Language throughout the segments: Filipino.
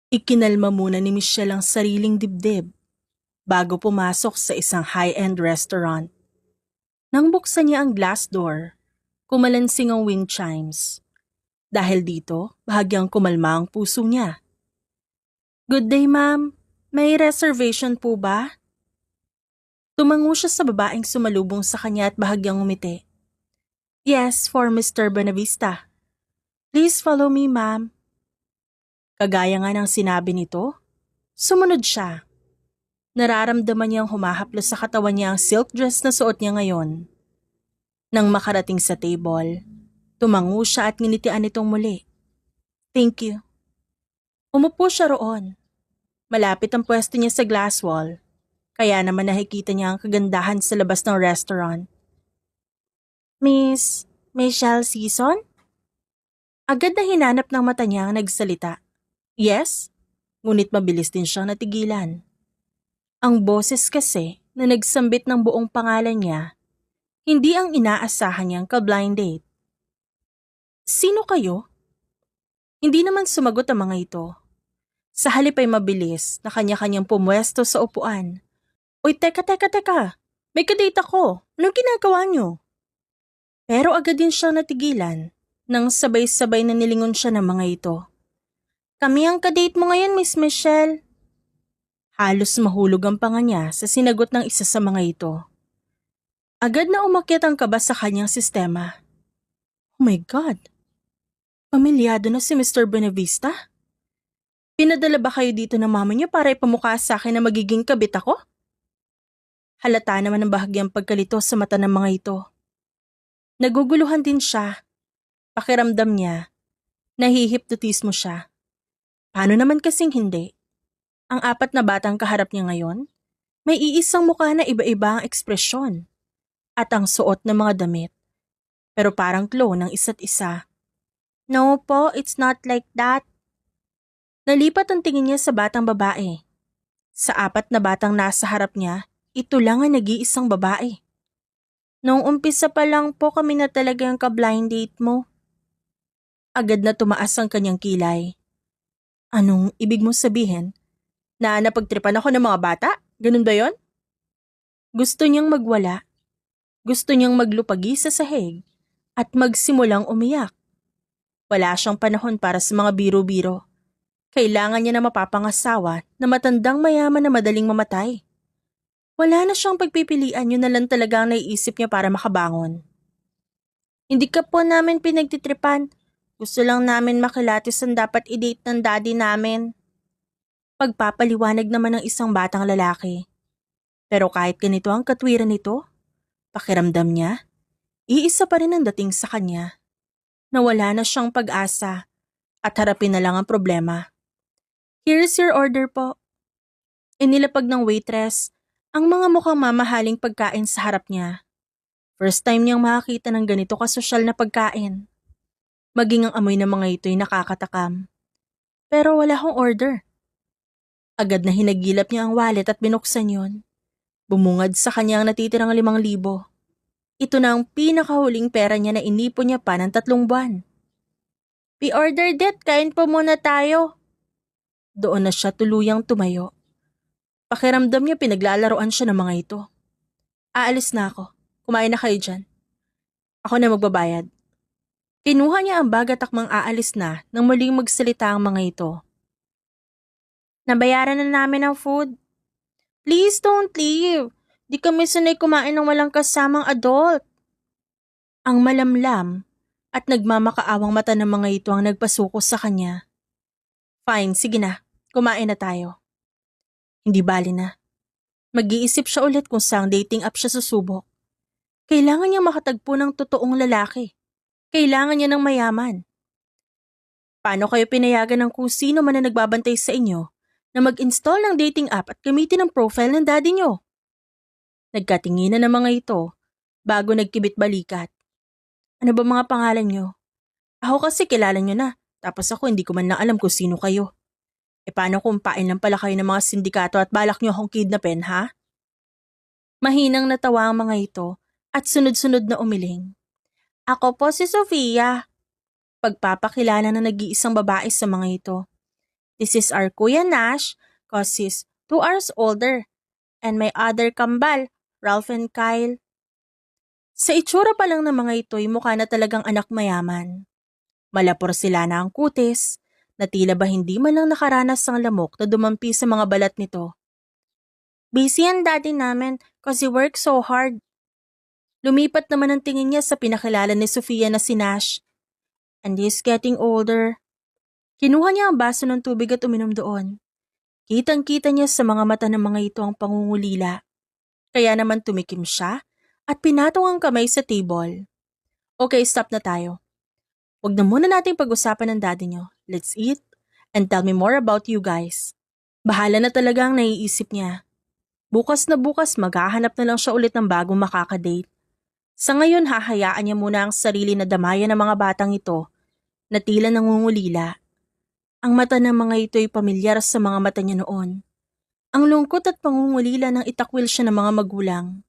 Ikinalma muna ni Michelle ang sariling dibdib bago pumasok sa isang high-end restaurant. Nang buksan niya ang glass door, kumalansing ang wind chimes. Dahil dito, bahagyang kumalma ang puso niya. "Good day, ma'am. May reservation po ba?" Tumango siya sa babaeng sumalubong sa kanya at bahagyang umiti. "Yes, for Mr. Bonavista. Please follow me, ma'am." Kagaya nga ng sinabi nito, sumunod siya. Nararamdaman niyang humahaplos sa katawan niya ang silk dress na suot niya ngayon. Nang makarating sa table, tumango siya at nginitian itong muli. "Thank you." Umupo siya roon. Malapit ang pwesto niya sa glass wall, kaya naman nakikita niya ang kagandahan sa labas ng restaurant. "Miss Michelle Season?" Agad na hinanap ng mata niya ang nagsalita. "Yes?" Ngunit mabilis din siyang natigilan. Ang boses kasi na nagsambit ng buong pangalan niya, hindi ang inaasahan niyang ka-blind date. "Sino kayo?" Hindi naman sumagot ang mga ito. Sa halip ay mabilis na kanya-kanyang pumwesto sa upuan. "Uy, teka. May kadate ako. Anong ginagawa niyo?" Pero agad din siyang natigilan nang sabay-sabay na nilingon siya ng mga ito. "Kami ang kadate mo ngayon, Miss Michelle." Halos mahulog ang panga niya sa sinagot ng isa sa mga ito. Agad na umakyat ang kaba sa kanyang sistema. Oh my God! Pamilyado na si Mr. Bonavista? Pinadala ba kayo dito ng mama niyo para ipamukha sa akin na magiging kabit ako? Halata naman ang bahagyang pagkalito sa mata ng mga ito. Naguguluhan din siya. Pakiramdam niya, nahihipnotismo siya. Paano naman kasing hindi? Ang apat na batang kaharap niya ngayon, may iisang mukha na iba-iba ang ekspresyon at ang suot ng mga damit. Pero parang clone ng isa't isa. "No po, it's not like that." Nalipat ang tingin niya sa batang babae. Sa apat na batang nasa harap niya, ito lang ang nag-iisang babae. "Noong umpisa pa lang po kami na talaga yung ka-blind date mo." Agad na tumaas ang kanyang kilay. "Anong ibig mong sabihin? Na napagtripan ako ng mga bata? Ganun ba yon?" Gusto niyang magwala. Gusto niyang maglupagi sa sahig at magsimulang umiyak. Wala siyang panahon para sa mga biro-biro. Kailangan niya na mapapangasawa na matandang mayaman na madaling mamatay. Wala na siyang pagpipilian, yun na lang talaga ang naiisip niya para makabangon. "Hindi ka po namin pinagtitripan. Gusto lang namin makilatis ang dapat i-date ng daddy namin." Pagpapaliwanag naman ng isang batang lalaki. Pero kahit ganito ang katwiran nito, pakiramdam niya, iisa pa rin ang dating sa kanya. Nawala na siyang pag-asa at harapin na lang ang problema. "Here's your order po." Inilapag ng waitress ang mga mukhang mamahaling pagkain sa harap niya. First time niyang makakita ng ganito kasosyal na pagkain. Maging ang amoy ng mga ito'y nakakatakam. Pero wala akong order. Agad na hinagilap niya ang wallet at binuksan yon. Bumungad sa kanya ang natitirang 5,000. Ito na ang pinakahuling pera niya na inipon niya pa ng 3 buwan. "Be-order det, kain po muna tayo." Doon na siya tuluyang tumayo. Pakiramdam niya pinaglalaroan siya ng mga ito. "Aalis na ako. Kumain na kayo dyan. Ako na magbabayad." Kinuha niya ang bag at akmang aalis na nang muling magsalita ang mga ito. "Nabayaran na namin ang food." "Please don't leave. Di kami sanay kumain ng walang kasamang adult." Ang malamlam at nagmamakaawang mata ng mga ito ang nagpasuko sa kanya. "Fine, sige na. Kumain na tayo." Hindi bali na. Mag-iisip siya ulit kung saang dating app siya susubok. Kailangan niya makatagpo ng totoong lalaki. Kailangan niya ng mayaman. Paano kayo pinayagan ng kung sino man na nagbabantay sa inyo na mag-install ng dating app at gamitin ang profile ng daddy niyo? Nagkatinginan ng mga ito bago nagkibit balikat. "Ano ba mga pangalan niyo? Ako kasi kilala niyo na, tapos ako hindi ko man lang alam kung sino kayo. E paano kung pain lang pala kayo ng mga sindikato at balak niyo akong kidnapin, ha?" Mahinang natawa ang mga ito at sunod-sunod na umiling. "Ako po si Sofia." Pagpapakilala na nag-iisang babae sa mga ito. This is our Kuya Nash, cause he's 2 hours older. And my other kambal, Ralph and Kyle. Sa itsura pa lang ng mga ito'y mukha na talagang anak mayaman. Malapor sila na ang kutis, na tila ba hindi man lang nakaranas ng lamok na dumampi sa mga balat nito. Busy ang daddy namin cause he works so hard. Lumipat naman ang tingin niya sa pinakilala ni Sofia na si Nash. And he's getting older. Kinuha niya ang baso ng tubig at uminom doon. Kitang-kita niya sa mga mata ng mga ito ang pangungulila. Kaya naman tumikim siya at pinatong ang kamay sa table. Okay, stop na tayo. Huwag na muna nating pag-usapan ng daddy niyo. Let's eat and tell me more about you guys. Bahala na talaga ang naiisip niya. Bukas na bukas maghahanap na lang siya ulit ng bagong makakadate. Sa ngayon hahayaan niya muna ang sarili na damayan ng mga batang ito na tila nangungulila. Ang mata ng mga ito'y pamilyar sa mga mata niya noon. Ang lungkot at pangungulila nang itakwil siya ng mga magulang.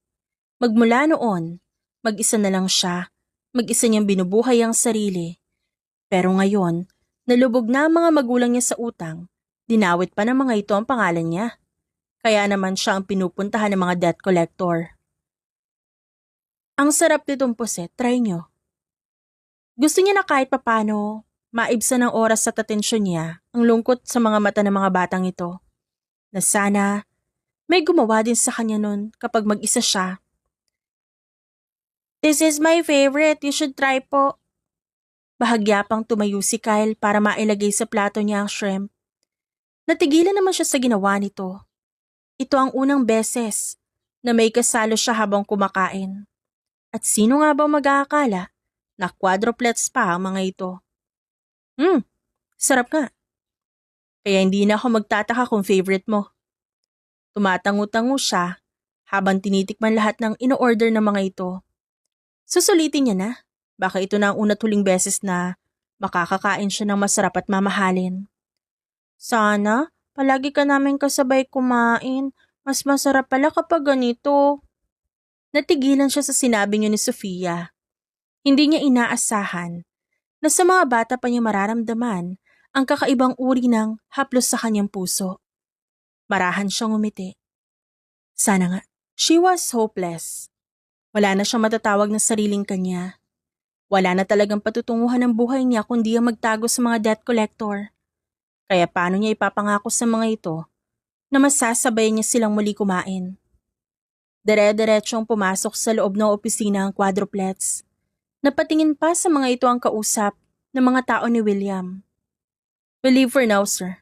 Magmula noon, mag-isa na lang siya, mag-isa niyang binubuhay ang sarili. Pero ngayon, nalubog na ang mga magulang niya sa utang, dinawit pa ng mga ito ang pangalan niya. Kaya naman siya ang pinupuntahan ng mga debt collector. Ang sarap nitong puset, try nyo. Gusto niya na kahit papano, maibsan ng oras at atensyon niya ang lungkot sa mga mata ng mga batang ito. Na sana, may gumawa din sa kanya nun kapag mag-isa siya. This is my favorite, you should try po. Bahagya pang tumayo si Kyle para mailagay sa plato niya ang shrimp. Natigilan naman siya sa ginawa nito. Ito ang unang beses na may kasalo siya habang kumakain. At sino nga ba mag-aakala na quadruplets pa ang mga ito? Sarap nga. Kaya hindi na ako magtataka kung favorite mo. Tumatango-tango siya habang tinitikman lahat ng ino-order ng mga ito. Susulitin niya na. Baka ito na ang una't huling beses na makakakain siya ng masarap at mamahalin. Sana, palagi ka namin kasabay kumain. Mas masarap pala kapag ganito. Natigilan siya sa sinabi niyo ni Sofia. Hindi niya inaasahan na sa mga bata pa niya mararamdaman ang kakaibang uri ng haplos sa kanyang puso. Marahan siyang umiti. Sana nga, she was hopeless. Wala na siyang matatawag na sariling kanya. Wala na talagang patutunguhan ng buhay niya kundi ang magtago sa mga debt collector. Kaya paano niya ipapangako sa mga ito na masasabay niya silang muli kumain? Dire-diretsong pumasok sa loob ng opisina ang quadruplets. Napatingin pa sa mga ito ang kausap ng mga tao ni William. "We'll leave for now, sir."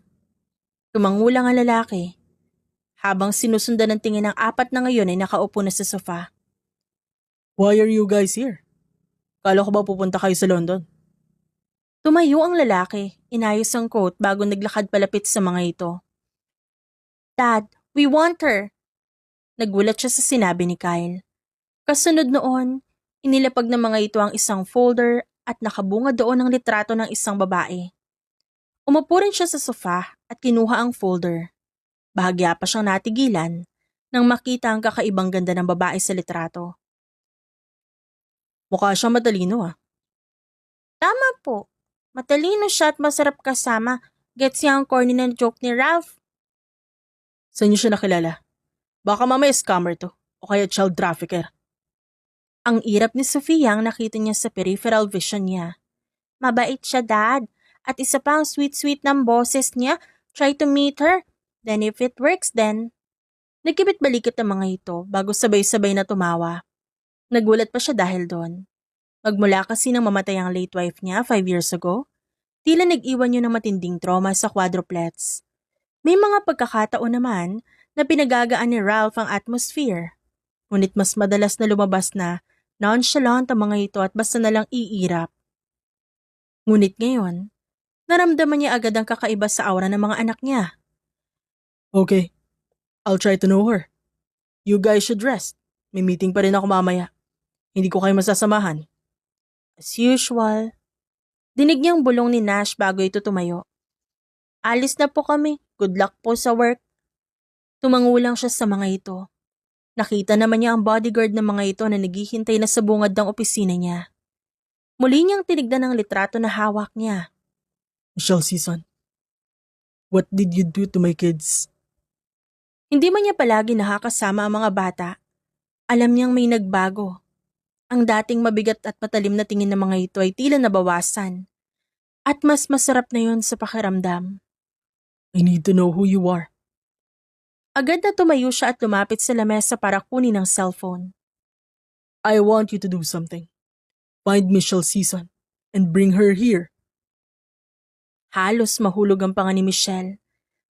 Tumangulang ang lalaki. Habang sinusundan ng tingin ng apat na ngayon ay nakaupo na sa sofa. Why are you guys here? Kala ko ba pupunta kayo sa London? Tumayo ang lalaki, inayos ang coat bago naglakad palapit sa mga ito. Dad, we want her. Nagulat siya sa sinabi ni Kyle. Kasunod noon, inilapag ng mga ito ang isang folder at nakabunga doon ang litrato ng isang babae. Umupo rin siya sa sofa at kinuha ang folder. Bahagya pa siyang natigilan nang makita ang kakaibang ganda ng babae sa litrato. Mukha siyang matalino ah. Tama po. Matalino siya at masarap kasama. Gets niya ang corny ng joke ni Ralph. Saan niyo siya nakilala? Baka mamaya scammer to o kaya child trafficker. Ang irap ni Sofia ang nakita niya sa peripheral vision niya. Mabait siya, Dad. At isa pa ang sweet-sweet ng boses niya. Try to meet her. Then if it works, then... Nagkibit-balikit ang mga ito bago sabay-sabay na tumawa. Nagulat pa siya dahil doon. Magmula kasi nang mamatay ang late wife niya 5 years ago, tila nag-iwan niyo ng matinding trauma sa quadruplets. May mga pagkakataon naman na pinagagaan ni Ralph ang atmosphere. Ngunit mas madalas na lumabas na nonchalant ang mga ito at basta na lang iirap. Ngunit ngayon, naramdaman niya agad ang kakaiba sa aura ng mga anak niya. Okay, I'll try to know her. You guys should rest. May meeting pa rin ako mamaya. Hindi ko kayo masasamahan. As usual. Dinig niyang bulong ni Nash bago ito tumayo. Alis na po kami. Good luck po sa work. Tumangulang siya sa mga ito. Nakita naman niya ang bodyguard ng mga ito na naghihintay na sa bungad ng opisina niya. Muli niyang tinignan ang litrato na hawak niya. Michelle Season. What did you do to my kids? Hindi man niya palagi nakakasama ang mga bata. Alam niyang may nagbago. Ang dating mabigat at matalim na tingin ng mga ito ay tila nabawasan. At mas masarap na yun sa pakiramdam. I need to know who you are. Agad na tumayo siya at lumapit sa lamesa para kunin ang cellphone. I want you to do something. Find Michelle Season and bring her here. Halos mahulog ang panga ni Michelle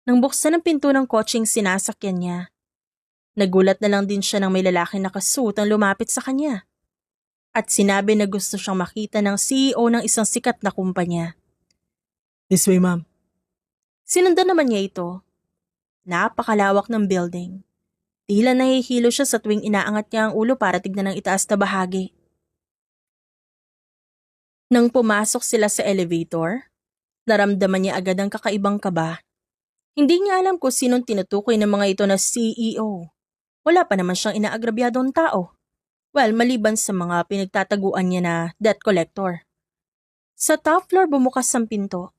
nang buksan ang pinto ng kotseng sinasakyan niya. Nagulat na lang din siya nang may lalaki nakasuot ang lumapit sa kanya. At sinabi na gusto siyang makita ng CEO ng isang sikat na kumpanya. This way, ma'am. Sinundan naman niya ito. Napakalawak ng building. Tila nahihilo siya sa tuwing inaangat niya ang ulo para tignan ang itaas na bahagi. Nang pumasok sila sa elevator, naramdaman niya agad ang kakaibang kaba. Hindi niya alam kung sinong tinutukoy ng mga ito na CEO. Wala pa naman siyang inaagrabyadong tao. Well, maliban sa mga pinagtataguan niya na debt collector. Sa top floor bumukas ang pinto.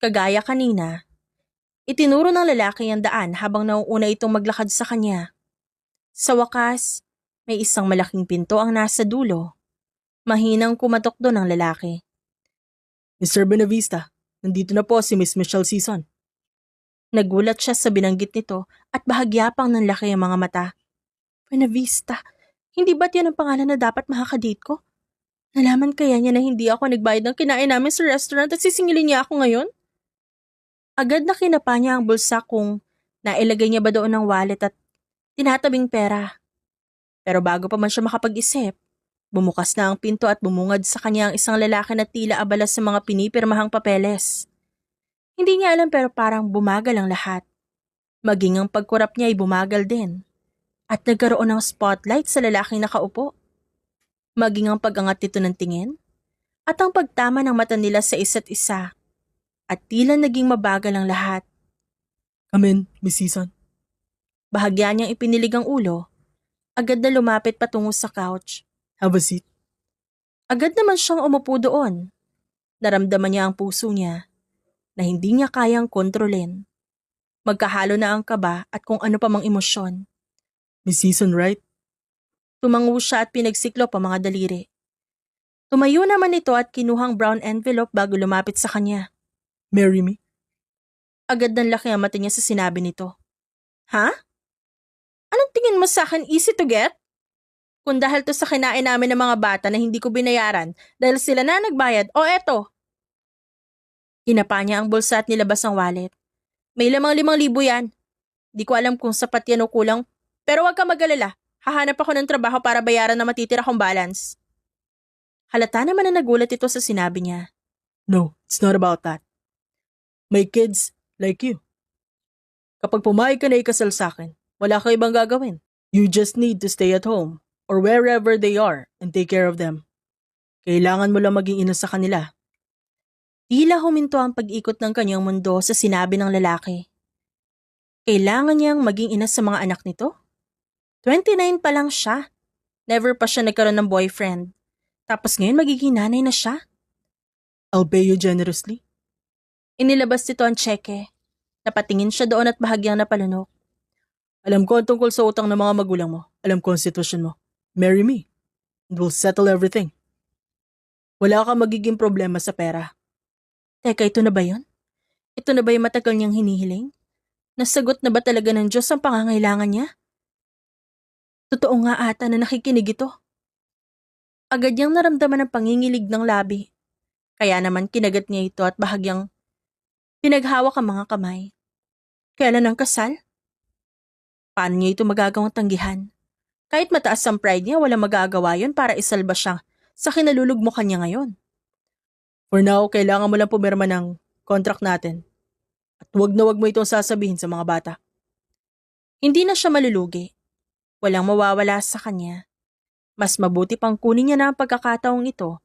Kagaya kanina, itinuro ng lalaki ang daan habang nauuna itong maglakad sa kanya. Sa wakas, may isang malaking pinto ang nasa dulo. Mahinang kumatok doon ang lalaki. Mr. Benavista, nandito na po si Miss Michelle Season. Nagulat siya sa binanggit nito at bahagya pang nanlaki ang mga mata. Benavista, hindi ba't yan ang pangalan na dapat makakadate ko? Nalaman kaya niya na hindi ako nagbayad ng kinain namin sa restaurant at sisingilin niya ako ngayon? Agad na kinapa niya ang bulsa kung nailagay niya ba doon ang wallet at tinatabing pera. Pero bago pa man siya makapag-isip, bumukas na ang pinto at bumungad sa kanya ang isang lalaki na tila abala sa mga pinipirmahang papeles. Hindi niya alam pero parang bumagal ang lahat. Maging ang pagkurap niya ay bumagal din. At nagkaroon ng spotlight sa lalaking nakaupo. Maging ang pag-angat nito ng tingin. At ang pagtama ng mata nila sa isa't isa. At tila naging mabagal ang lahat. Come in, Miss Season. Bahagya niyang ipinilig ang ulo. Agad na lumapit patungo sa couch. Have a seat. Agad naman siyang umupo doon. Naramdaman niya ang puso niya na hindi niya kayang kontrolin. Magkahalo na ang kaba at kung ano pa mang emosyon. Miss Season, right? Tumango siya at pinagsiklop ang mga daliri. Tumayo naman ito at kinuhang brown envelope bago lumapit sa kanya. Marry me? Agad ng laki ang mata niya sa sinabi nito. Ha? Anong tingin mo sa akin easy to get? Kung dahil to sa kinain namin ng mga bata na hindi ko binayaran dahil sila na nagbayad, o eto. Hinapa niya ang bulsa at nilabas ang wallet. May lamang 5,000 yan. Di ko alam kung sapat yan o kulang, pero huwag ka mag-alala. Hahanap ako ng trabaho para bayaran na matitira kong balance. Halata naman na nagulat ito sa sinabi niya. No, it's not about that. My kids, like you. Kapag pumayag ka na ikasal sa akin, wala ka ibang gagawin. You just need to stay at home or wherever they are and take care of them. Kailangan mo lang maging ina sa kanila. Tila huminto ang pag-ikot ng kanyang mundo sa sinabi ng lalaki. Kailangan niyang maging ina sa mga anak nito? 29 pa lang siya. Never pa siya nagkaroon ng boyfriend. Tapos ngayon magiging nanay na siya? I'll pay you generously. Inilabas nito ang tseke. Napatingin siya doon at bahagyang napalunok. Alam ko ang tungkol sa utang ng mga magulang mo. Alam ko ang sitwasyon mo. Marry me. And we'll settle everything. Wala ka magiging problema sa pera. Teka, ito na ba yun? Ito na ba yung matagal niyang hinihiling? Nasagot na ba talaga ng Diyos ang pangangailangan niya? Totoo nga ata na nakikinig ito. Agad niyang naramdaman ang pangingilig ng labi. Kaya naman kinagat niya ito at bahagyang pinaghawak ang mga kamay. Kailan ang kasal? Paano niya ito magagawang tanggihan? Kahit mataas ang pride niya, walang magagawa yun para isalba siya sa kinalulugmukan niya ngayon. For now, kailangan mo lang pumirma ng contract natin. At huwag na huwag mo itong sasabihin sa mga bata. Hindi na siya malulugi. Walang mawawala sa kanya. Mas mabuti pang kunin niya na ang pagkakataong ito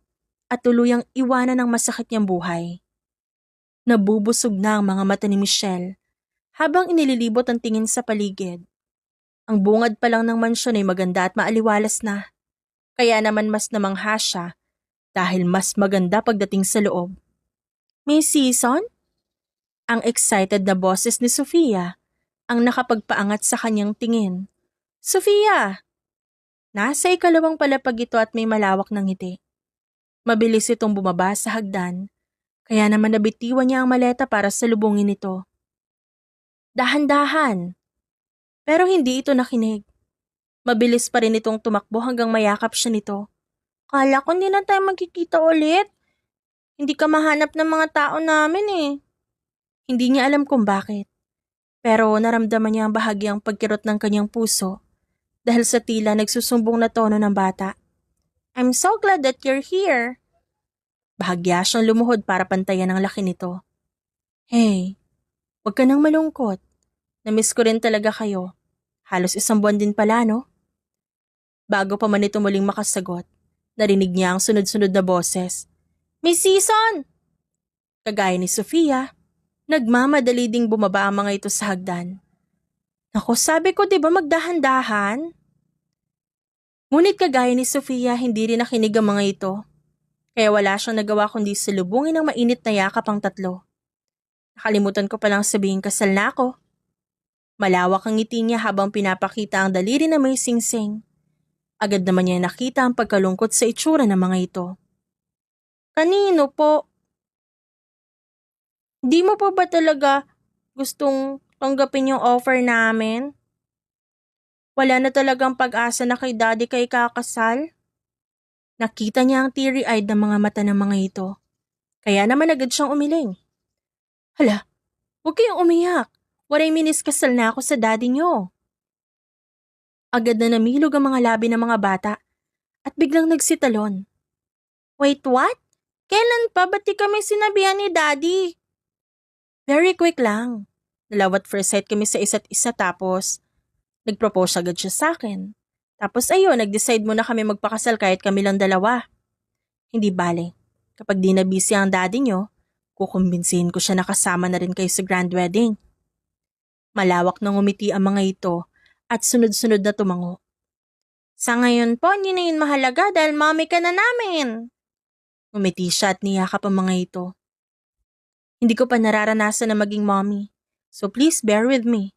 at tuluyang iwanan ang masakit niyang buhay. Nabubusog na ang mga mata ni Michelle habang inililibot ang tingin sa paligid. Ang bungad pa lang ng mansyon ay maganda at maaliwalas na. Kaya naman mas namangha siya dahil mas maganda pagdating sa loob. May Season? Ang excited na boses ni Sofia ang nakapagpaangat sa kanyang tingin. Sofia! Nasa ikalawang palapag ito at may malawak ng ngiti. Mabilis itong bumaba sa hagdan, kaya naman nabitiwan niya ang maleta para salubungin ito. Dahan-dahan! Pero hindi ito nakinig. Mabilis pa rin itong tumakbo hanggang mayakap siya nito. Kala ko hindi na tayo magkikita ulit. Hindi ka mahanap ng mga tao namin eh. Hindi niya alam kung bakit. Pero naramdaman niya ang bahagyang pagkirot ng kanyang puso dahil sa tila nagsusumbong na tono ng bata. I'm so glad that you're here. Bahagya siyang lumuhod para pantayan ang laki nito. Hey, huwag ka nang malungkot. Namiss ko rin talaga kayo. Halos 1 buwan din pala, no? Bago pa man ito muling makasagot, narinig niya ang sunod-sunod na boses. Miss Season! Kagaya ni Sofia, nagmamadali ding bumaba ang mga ito sa hagdan. Naku, sabi ko 'di ba magdahan-dahan? Ngunit kagaya ni Sofia, hindi rin nakinig ang mga ito. Kaya wala siyang nagawa kundi salubungin ng mainit na yakap ang tatlo. Nakalimutan ko palang sabihin kasal na ako. Malawak ang ngiti niya habang pinapakita ang daliri na may singsing. Agad naman niya nakita ang pagkalungkot sa itsura ng mga ito. Kanino po? Di mo po ba talaga gustong tanggapin yung offer namin? Wala na talagang pag-asa na kay Daddy kay kakasal? Nakita niya ang teary-eyed na mga mata ng mga ito. Kaya naman agad siyang umiling. Hala, huwag kayong umiyak. Waray minis kasal na ako sa daddy niyo. Agad na namilog ang mga labi ng mga bata at biglang nagsitalon. Wait, what? Kailan pa? Ba't di kami sinabihan ni Daddy? Very quick lang. Nalawat first sight kami sa isa't isa tapos nag-propose agad siya sa akin. Tapos ayun, nag-decide muna kami magpakasal kahit kami lang dalawa. Hindi bale. Kapag di na busy ang daddy niyo, kukumbinsihin ko siya na kasama na rin kayo sa grand wedding. Malawak na ngumiti ang mga ito at sunod-sunod na tumango. Sa ngayon po, hindi na yun mahalaga dahil mommy ka na namin. Ngumiti siya at niyakap ang mga ito. Hindi ko pa nararanasan na maging mommy, so please bear with me.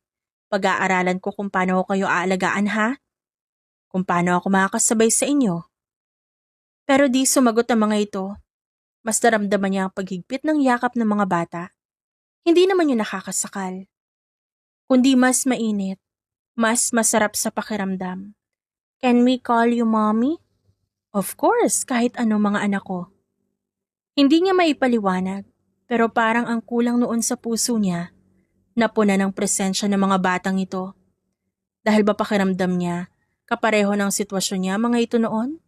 Pag-aaralan ko kung paano ko kayo aalagaan ha? Kung paano ako makakasabay sa inyo. Pero di sumagot ang mga ito. Mas naramdaman niya ang paghigpit ng yakap ng mga bata. Hindi naman yun nakakasakal. Kundi mas mainit, mas masarap sa pakiramdam. Can we call you mommy? Of course, kahit ano mga anak ko. Hindi niya maipaliwanag, pero parang ang kulang noon sa puso niya, napuna ng presensya ng mga batang ito. Dahil ba pakiramdam niya, kapareho ng sitwasyon niya mga ito noon?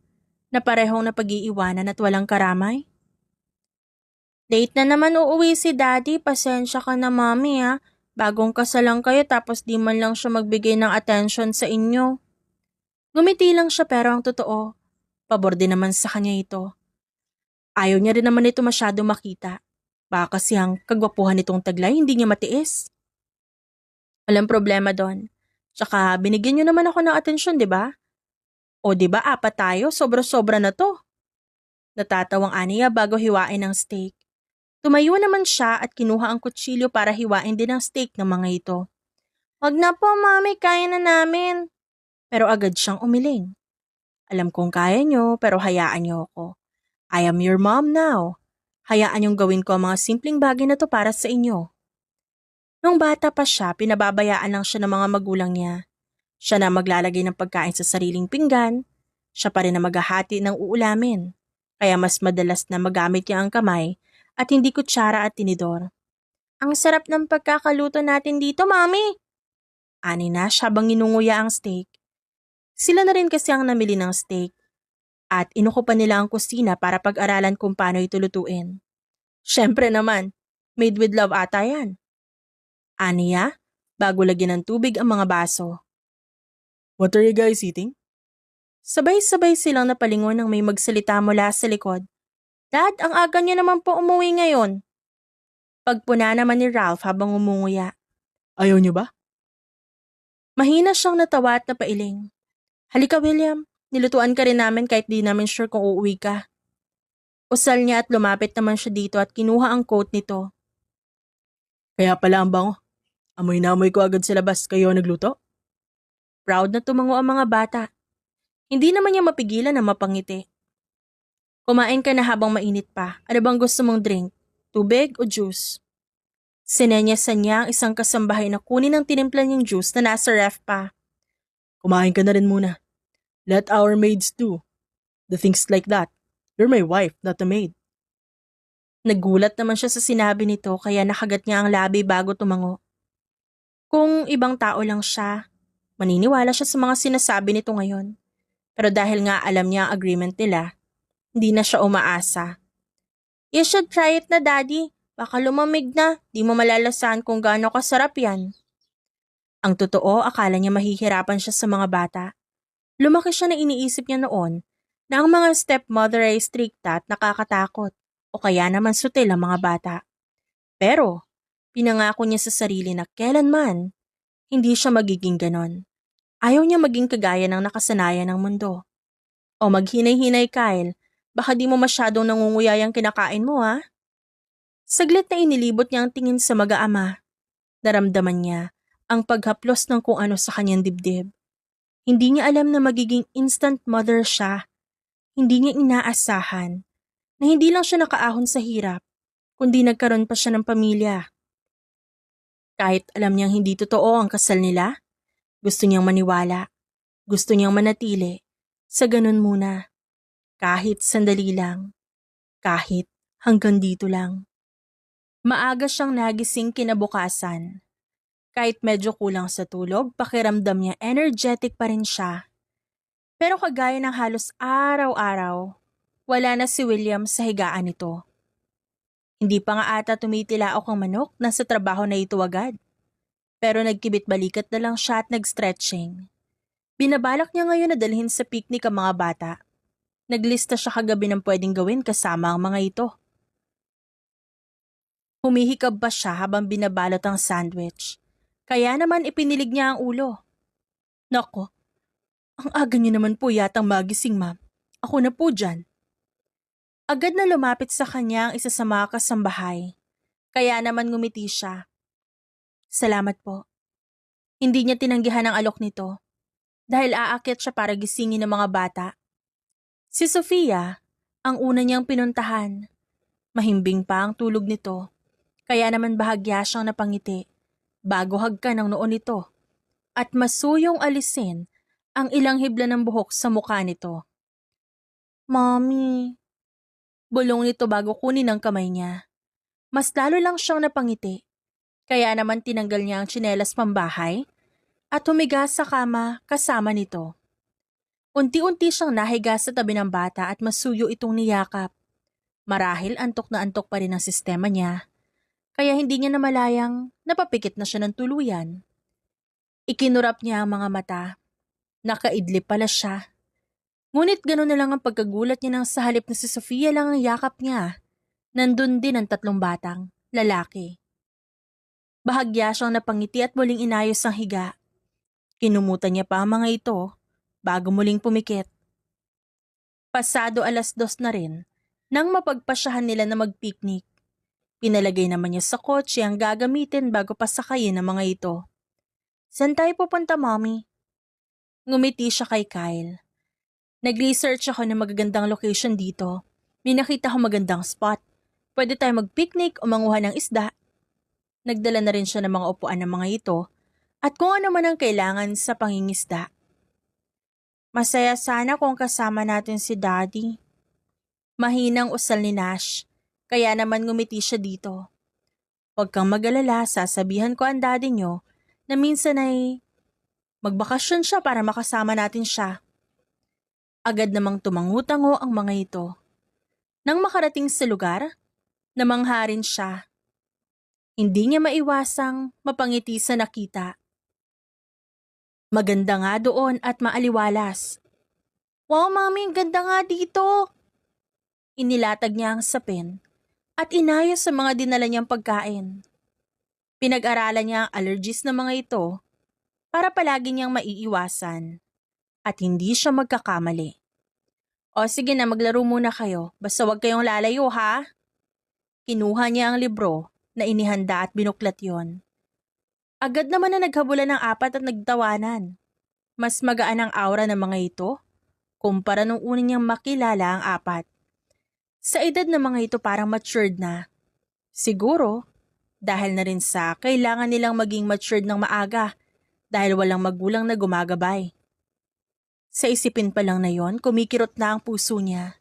Na parehong napag-iiwanan at walang karamay? Late na naman uuwi si Daddy, pasensya ka na mommy ha. Bagong kasal lang kayo tapos di man lang siya magbigay ng attention sa inyo. Ngumiti lang siya pero ang totoo, pabor din naman sa kanya ito. Ayaw niya rin naman ito masyado makita. Baka kasi ang kagwapuhan nitong taglay hindi niya matiis. Walang problema doon. Tsaka binigyan niyo naman ako ng atensyon, di ba? O di ba 4 tayo, sobra-sobra na to. Natatawang aniya bago hiwain ang steak. Tumayo naman siya at kinuha ang kutsilyo para hiwain din ang steak ng mga ito. Wag na po, mami, kaya na namin. Pero agad siyang umiling. Alam kong kaya niyo, pero hayaan niyo ako. I am your mom now. Hayaan niyong gawin ko ang mga simpleng bagay na to para sa inyo. Nung bata pa siya, pinababayaan lang siya ng mga magulang niya. Siya na maglalagay ng pagkain sa sariling pinggan. Siya pa rin na maghahati ng uulamin. Kaya mas madalas na magamit niya ang kamay at hindi kutsara at tinidor. Ang sarap ng pagkakaluto natin dito, mami! Ani na siya habang inunguya ang steak. Sila na rin kasi ang namili ng steak. At inukupan nila ang kusina para pag-aralan kung paano ito lutuin. Siyempre naman, made with love ata yan. Aniya, bago lagyan ng tubig ang mga baso. What are you guys eating? Sabay-sabay silang napalingon nang may magsalita mula sa likod. Dad, ang aga niyo naman po umuwi ngayon. Pagpuna naman ni Ralph habang umunguya. Ayaw niyo ba? Mahina siyang natawa at napailing. Halika William, nilutuan ka rin namin kahit di namin sure kung uuwi ka. Usal niya at lumapit naman siya dito at kinuha ang coat nito. Kaya pala ang bango. Amoy na amoy ko agad sa labas. Kayo ang nagluto? Proud na tumango ang mga bata. Hindi naman niya mapigilan na mapangiti. Kumain ka na habang mainit pa. Ano bang gusto mong drink? Tubig o juice? Sinenyasan niya ang isang kasambahay na kunin ang tinimpla niyang juice na nasa ref pa. Kumain ka na rin muna. Let our maids do the things like that. You're my wife, not a maid. Nagulat naman siya sa sinabi nito kaya nakagat niya ang labi bago tumango. Kung ibang tao lang siya, maniniwala siya sa mga sinasabi nito ngayon. Pero dahil nga alam niya ang agreement nila, hindi na siya umaasa. You should try it na, Daddy. Baka lumamig na, di mo malalasahan kung gaano kasarap yan. Ang totoo, akala niya mahihirapan siya sa mga bata. Lumaki siya na iniisip niya noon na ang mga stepmother ay strikta at nakakatakot o kaya naman sutil ang mga bata. Pero, pinangako niya sa sarili na kailanman, hindi siya magiging ganon. Ayaw niya maging kagaya ng nakasanayan ng mundo. O maghinay-hinay, Kyle, baka di mo masyadong nangunguyay ang kinakain mo, ha? Saglit na inilibot niya ang tingin sa mag-aama. Naramdaman niya ang paghaplos ng kung ano sa kanyang dibdib. Hindi niya alam na magiging instant mother siya. Hindi niya inaasahan na hindi lang siya nakaahon sa hirap, kundi nagkaroon pa siya ng pamilya. Kahit alam niyang hindi totoo ang kasal nila, gusto niyang maniwala, gusto niyang manatili, sa ganun muna. Kahit sandali lang, kahit hanggang dito lang. Maaga siyang nagising kinabukasan. Kahit medyo kulang sa tulog, pakiramdam niya energetic pa rin siya. Pero kagaya ng halos araw-araw, wala na si William sa higaan nito. Hindi pa nga ata tumitilaok ang manok, nasa trabaho na ito agad. Pero nagkibit-balikat na lang siya at nag-stretching. Binabalak niya ngayon na dalhin sa picnic ang mga bata. Naglista siya kagabi ng pwedeng gawin kasama ang mga ito. Humihikab ba siya habang binabalot ang sandwich? Kaya naman ipinilig niya ang ulo. Nako, ang aga niyo naman po yatang magising, ma'am. Ako na po dyan. Agad na lumapit sa kanya ang isa sa mga kasambahay. Kaya naman ngumiti siya. Salamat po. Hindi niya tinanggihan ang alok nito. Dahil aakyat siya para gisingin ng mga bata. Si Sofia, ang una niyang pinuntahan. Mahimbing pa ang tulog nito. Kaya naman bahagya siyang napangiti. Bago hagkan ang noon nito. At masuyong alisin ang ilang hibla ng buhok sa mukha nito. Mommy. Bulong nito bago kunin ang kamay niya. Mas lalo lang siyang napangiti. Kaya naman tinanggal niya ang tsinelas pambahay at humiga sa kama kasama nito. Unti-unti siyang nahiga sa tabi ng bata at masuyo itong niyakap. Marahil antok na antok pa rin ang sistema niya. Kaya hindi niya namalayang napapikit na siya ng tuluyan. Ikinurap niya ang mga mata. Nakaidlip pala siya. Ngunit gano'n na lang ang pagkagulat niya nang sa halip na si Sofia lang ang yakap niya. Nandun din ang 3 batang, lalaki. Bahagya siyang napangiti at muling inayos ang higa. Kinumutan niya pa ang mga ito bago muling pumikit. Pasado 2:00 na rin nang mapagpasyahan nila na mag-picnic. Pinalagay naman niya sa kotse ang gagamitin bago pasakayin ang mga ito. Saan tayo pupunta, Mommy? Ngumiti siya kay Kyle. Nag-research ako ng magagandang location dito. May nakita ko magandang spot. Pwede tayo mag-picnic o manguha ng isda. Nagdala na rin siya ng mga upuan ng mga ito at kung ano man ang kailangan sa pangingisda. Masaya sana kung kasama natin si Daddy. Mahinang usal ni Nash, kaya naman ngumiti siya dito. Huwag kang mag-alala, sasabihan ko ang daddy niyo na minsan ay magbakasyon siya para makasama natin siya. Agad namang tumangutango ang mga ito. Nang makarating sa lugar, namangha rin siya. Hindi niya maiwasang mapangiti sa nakita. Maganda nga doon at maaliwalas. Wow, Mami, ganda nga dito. Inilatag niya ang sapin at inayos sa mga dinala niyang pagkain. Pinag-aralan niya ang allergies ng mga ito para palagi niyang maiiwasan at hindi siya magkakamali. O sige na, maglaro muna kayo, basta huwag kayong lalayo ha. Kinuha niya ang libro na inihanda at binuklat yon. Agad naman na naghabulan ng apat at nagtawanan. Mas magaan ang aura ng mga ito kumpara nung una niyang makilala ang apat. Sa edad ng mga ito parang matured na. Siguro, dahil na rin sa kailangan nilang maging matured ng maaga dahil walang magulang na gumagabay. Sa isipin pa lang na yon, kumikirot na ang puso niya.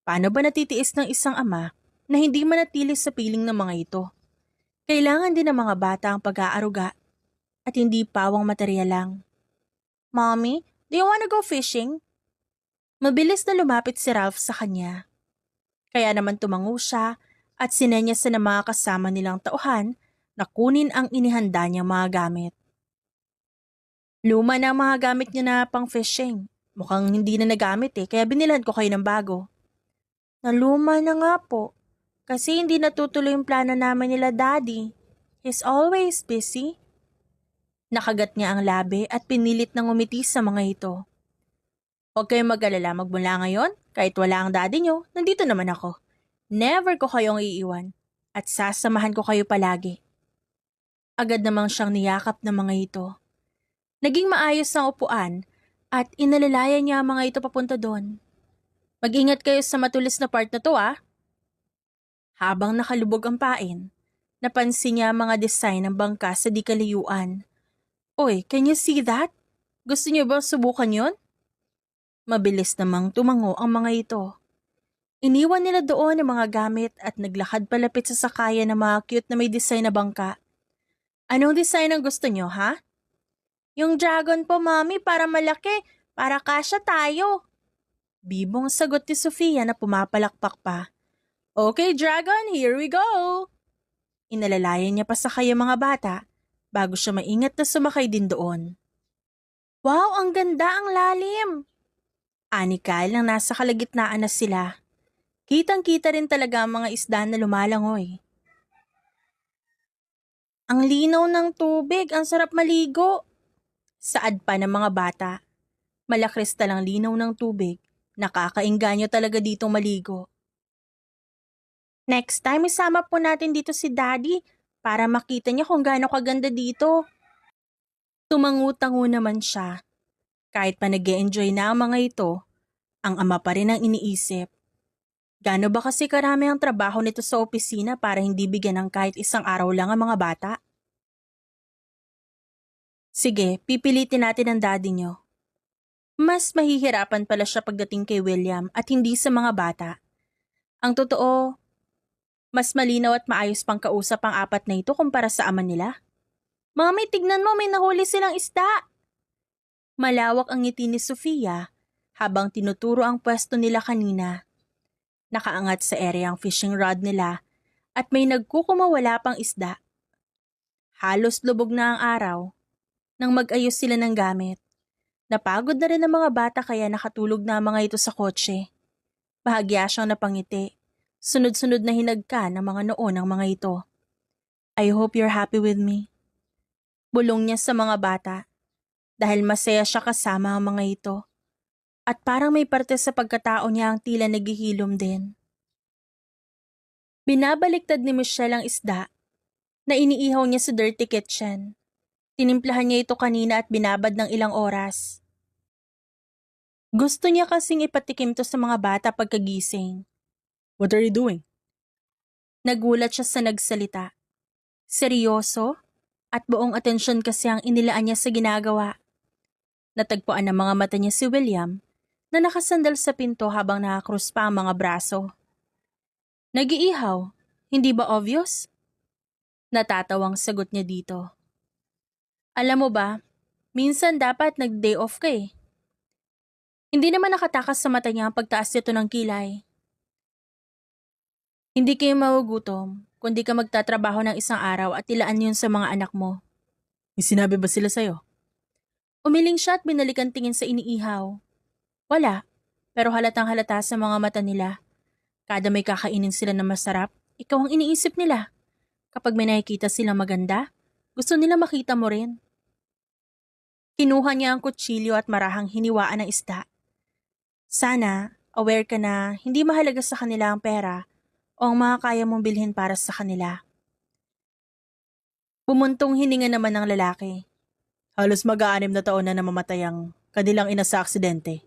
Paano ba natitiis ng isang ama na hindi manatili sa piling ng mga ito? Kailangan din ng mga bata ang pag-aaruga at hindi pawang materyal lang. Mommy, do you wanna go fishing? Mabilis na lumapit si Ralph sa kanya. Kaya naman tumango siya at sinenyas ng mga kasama nilang tauhan na kunin ang inihanda niyang mga gamit. Luma na ang mga gamit niya na pang fishing. Mukhang hindi na nagamit kaya binilhan ko kayo ng bago. Naluma na nga po. Kasi hindi natutuloy yung plano namin nila Daddy. He's always busy. Nakagat niya ang labi at pinilit ng umiti sa mga ito. Huwag kayong mag-alala magmula ngayon. Kahit wala ang daddy niyo, nandito naman ako. Never ko kayong iiwan. At sasamahan ko kayo palagi. Agad namang siyang niyakap ng mga ito. Naging maayos ang upuan at inalalayan niya ang mga ito papunta doon. Mag-ingat kayo sa matulis na part na to Habang nakalubog ang pain, napansin niya ang mga design ng bangka sa di kalayuan. Oy, can you see that? Gusto niyo ba subukan yon? Mabilis namang tumango ang mga ito. Iniwan nila doon ang mga gamit at naglakad palapit sa sakayan ng mga cute na may design na bangka. Anong design ang gusto niyo, ha? Yung dragon po, Mami, para malaki, para kasya tayo. Bibong sagot ni Sofia na pumapalakpak pa. Okay, Dragon, here we go! Inalalayan niya pa sa kaya mga bata bago siya maingat na sumakay din doon. Wow, ang ganda ang lalim! Ani Kyle nang nasa kalagitnaan na sila. Kitang-kita rin talaga ang mga isda na lumalangoy. Ang linaw ng tubig, ang sarap maligo! Saad pa ng mga bata. Malakristal ang linaw ng tubig. Nakakainganyo talaga ditong maligo. Next time, isama po natin dito si Daddy para makita niya kung gaano kaganda dito. Tumangu-tango naman siya. Kahit pa nag-e-enjoy na ang mga ito, ang ama pa rin ang iniisip. Gaano ba kasi karami ang trabaho nito sa opisina para hindi bigyan ng kahit isang araw lang ang mga bata? Sige, pipilitin natin ang daddy niyo. Mas mahihirapan pala siya pagdating kay William at hindi sa mga bata. Ang totoo, mas malinaw at maayos pang kausap ang apat na ito kumpara sa ama nila. Mami, tignan mo, may nahuli silang isda. Malawak ang ngiti ni Sofia habang tinuturo ang pwesto nila kanina. Nakaangat sa area ang fishing rod nila at may nagkukumawala pang isda. Halos lubog na ang araw nang mag-ayos sila ng gamit. Napagod na rin ang mga bata kaya nakatulog na ang mga ito sa kotse. Bahagya siyang napangiti. Sunod-sunod na hinagka ng mga noo ng mga ito. I hope you're happy with me. Bulong niya sa mga bata dahil masaya siya kasama ang mga ito. At parang may parte sa pagkatao niya ang tila naghihilom din. Binabaliktad ni Michelle ang isda na iniihaw niya sa dirty kitchen. Tinimplahan niya ito kanina at binabad ng ilang oras. Gusto niya kasing ipatikim to sa mga bata pagkagising. What are you doing? Nagulat siya sa nagsalita. Seryoso? At buong atensyon kasi ang inilaan niya sa ginagawa. Natagpuan ng mga mata niya si William na nakasandal sa pinto habang nakakrus pa ang mga braso. Nag-iihaw, hindi ba obvious? Natatawang sagot niya dito. Alam mo ba, minsan dapat nag-day off ka Hindi naman nakatakas sa mata niya ang pagtaas nito ng kilay. Hindi kayo magugutom kundi ka magtatrabaho ng isang araw at ilaan yun sa mga anak mo. May sinabi ba sila sa'yo? Umiling siya at binalikan tingin sa iniihaw. Wala, pero halatang halata sa mga mata nila. Kada may kakainin sila na masarap, ikaw ang iniisip nila. Kapag may nakikita silang maganda, gusto nila makita mo rin. Kinuha niya ang kutsilyo at marahang hiniwaan ang isda. Sana, aware ka na hindi mahalaga sa kanila ang pera o ang mga kaya mong bilhin para sa kanila. Bumuntong hininga naman ng lalaki. Halos mag-aanim na taon na namamatay ang kanilang ina sa aksidente.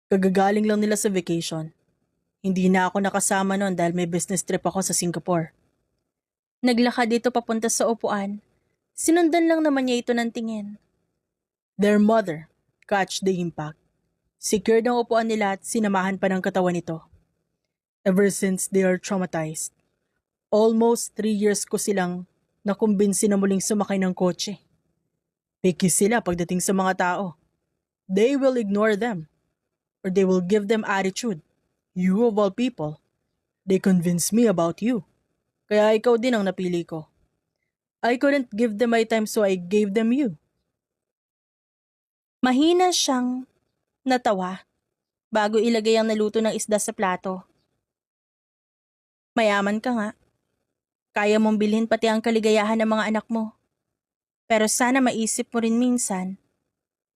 Kagagaling lang nila sa vacation. Hindi na ako nakasama noon dahil may business trip ako sa Singapore. Naglakad dito papunta sa upuan. Sinundan lang naman niya ito ng tingin. Their mother catch the impact. Secured ang upuan nila at sinamahan pa ng katawan nito. Ever since they are traumatized. Almost 3 years ko silang nakumbinsi na muling sumakay ng kotse. Picky sila pagdating sa mga tao. They will ignore them. Or they will give them attitude. You of all people. They convinced me about you. Kaya ikaw din ang napili ko. I couldn't give them my time so I gave them you. Mahina siyang natawa bago ilagay ang naluto ng isda sa plato. Mayaman ka nga. Kaya mong bilhin pati ang kaligayahan ng mga anak mo. Pero sana maisip mo rin minsan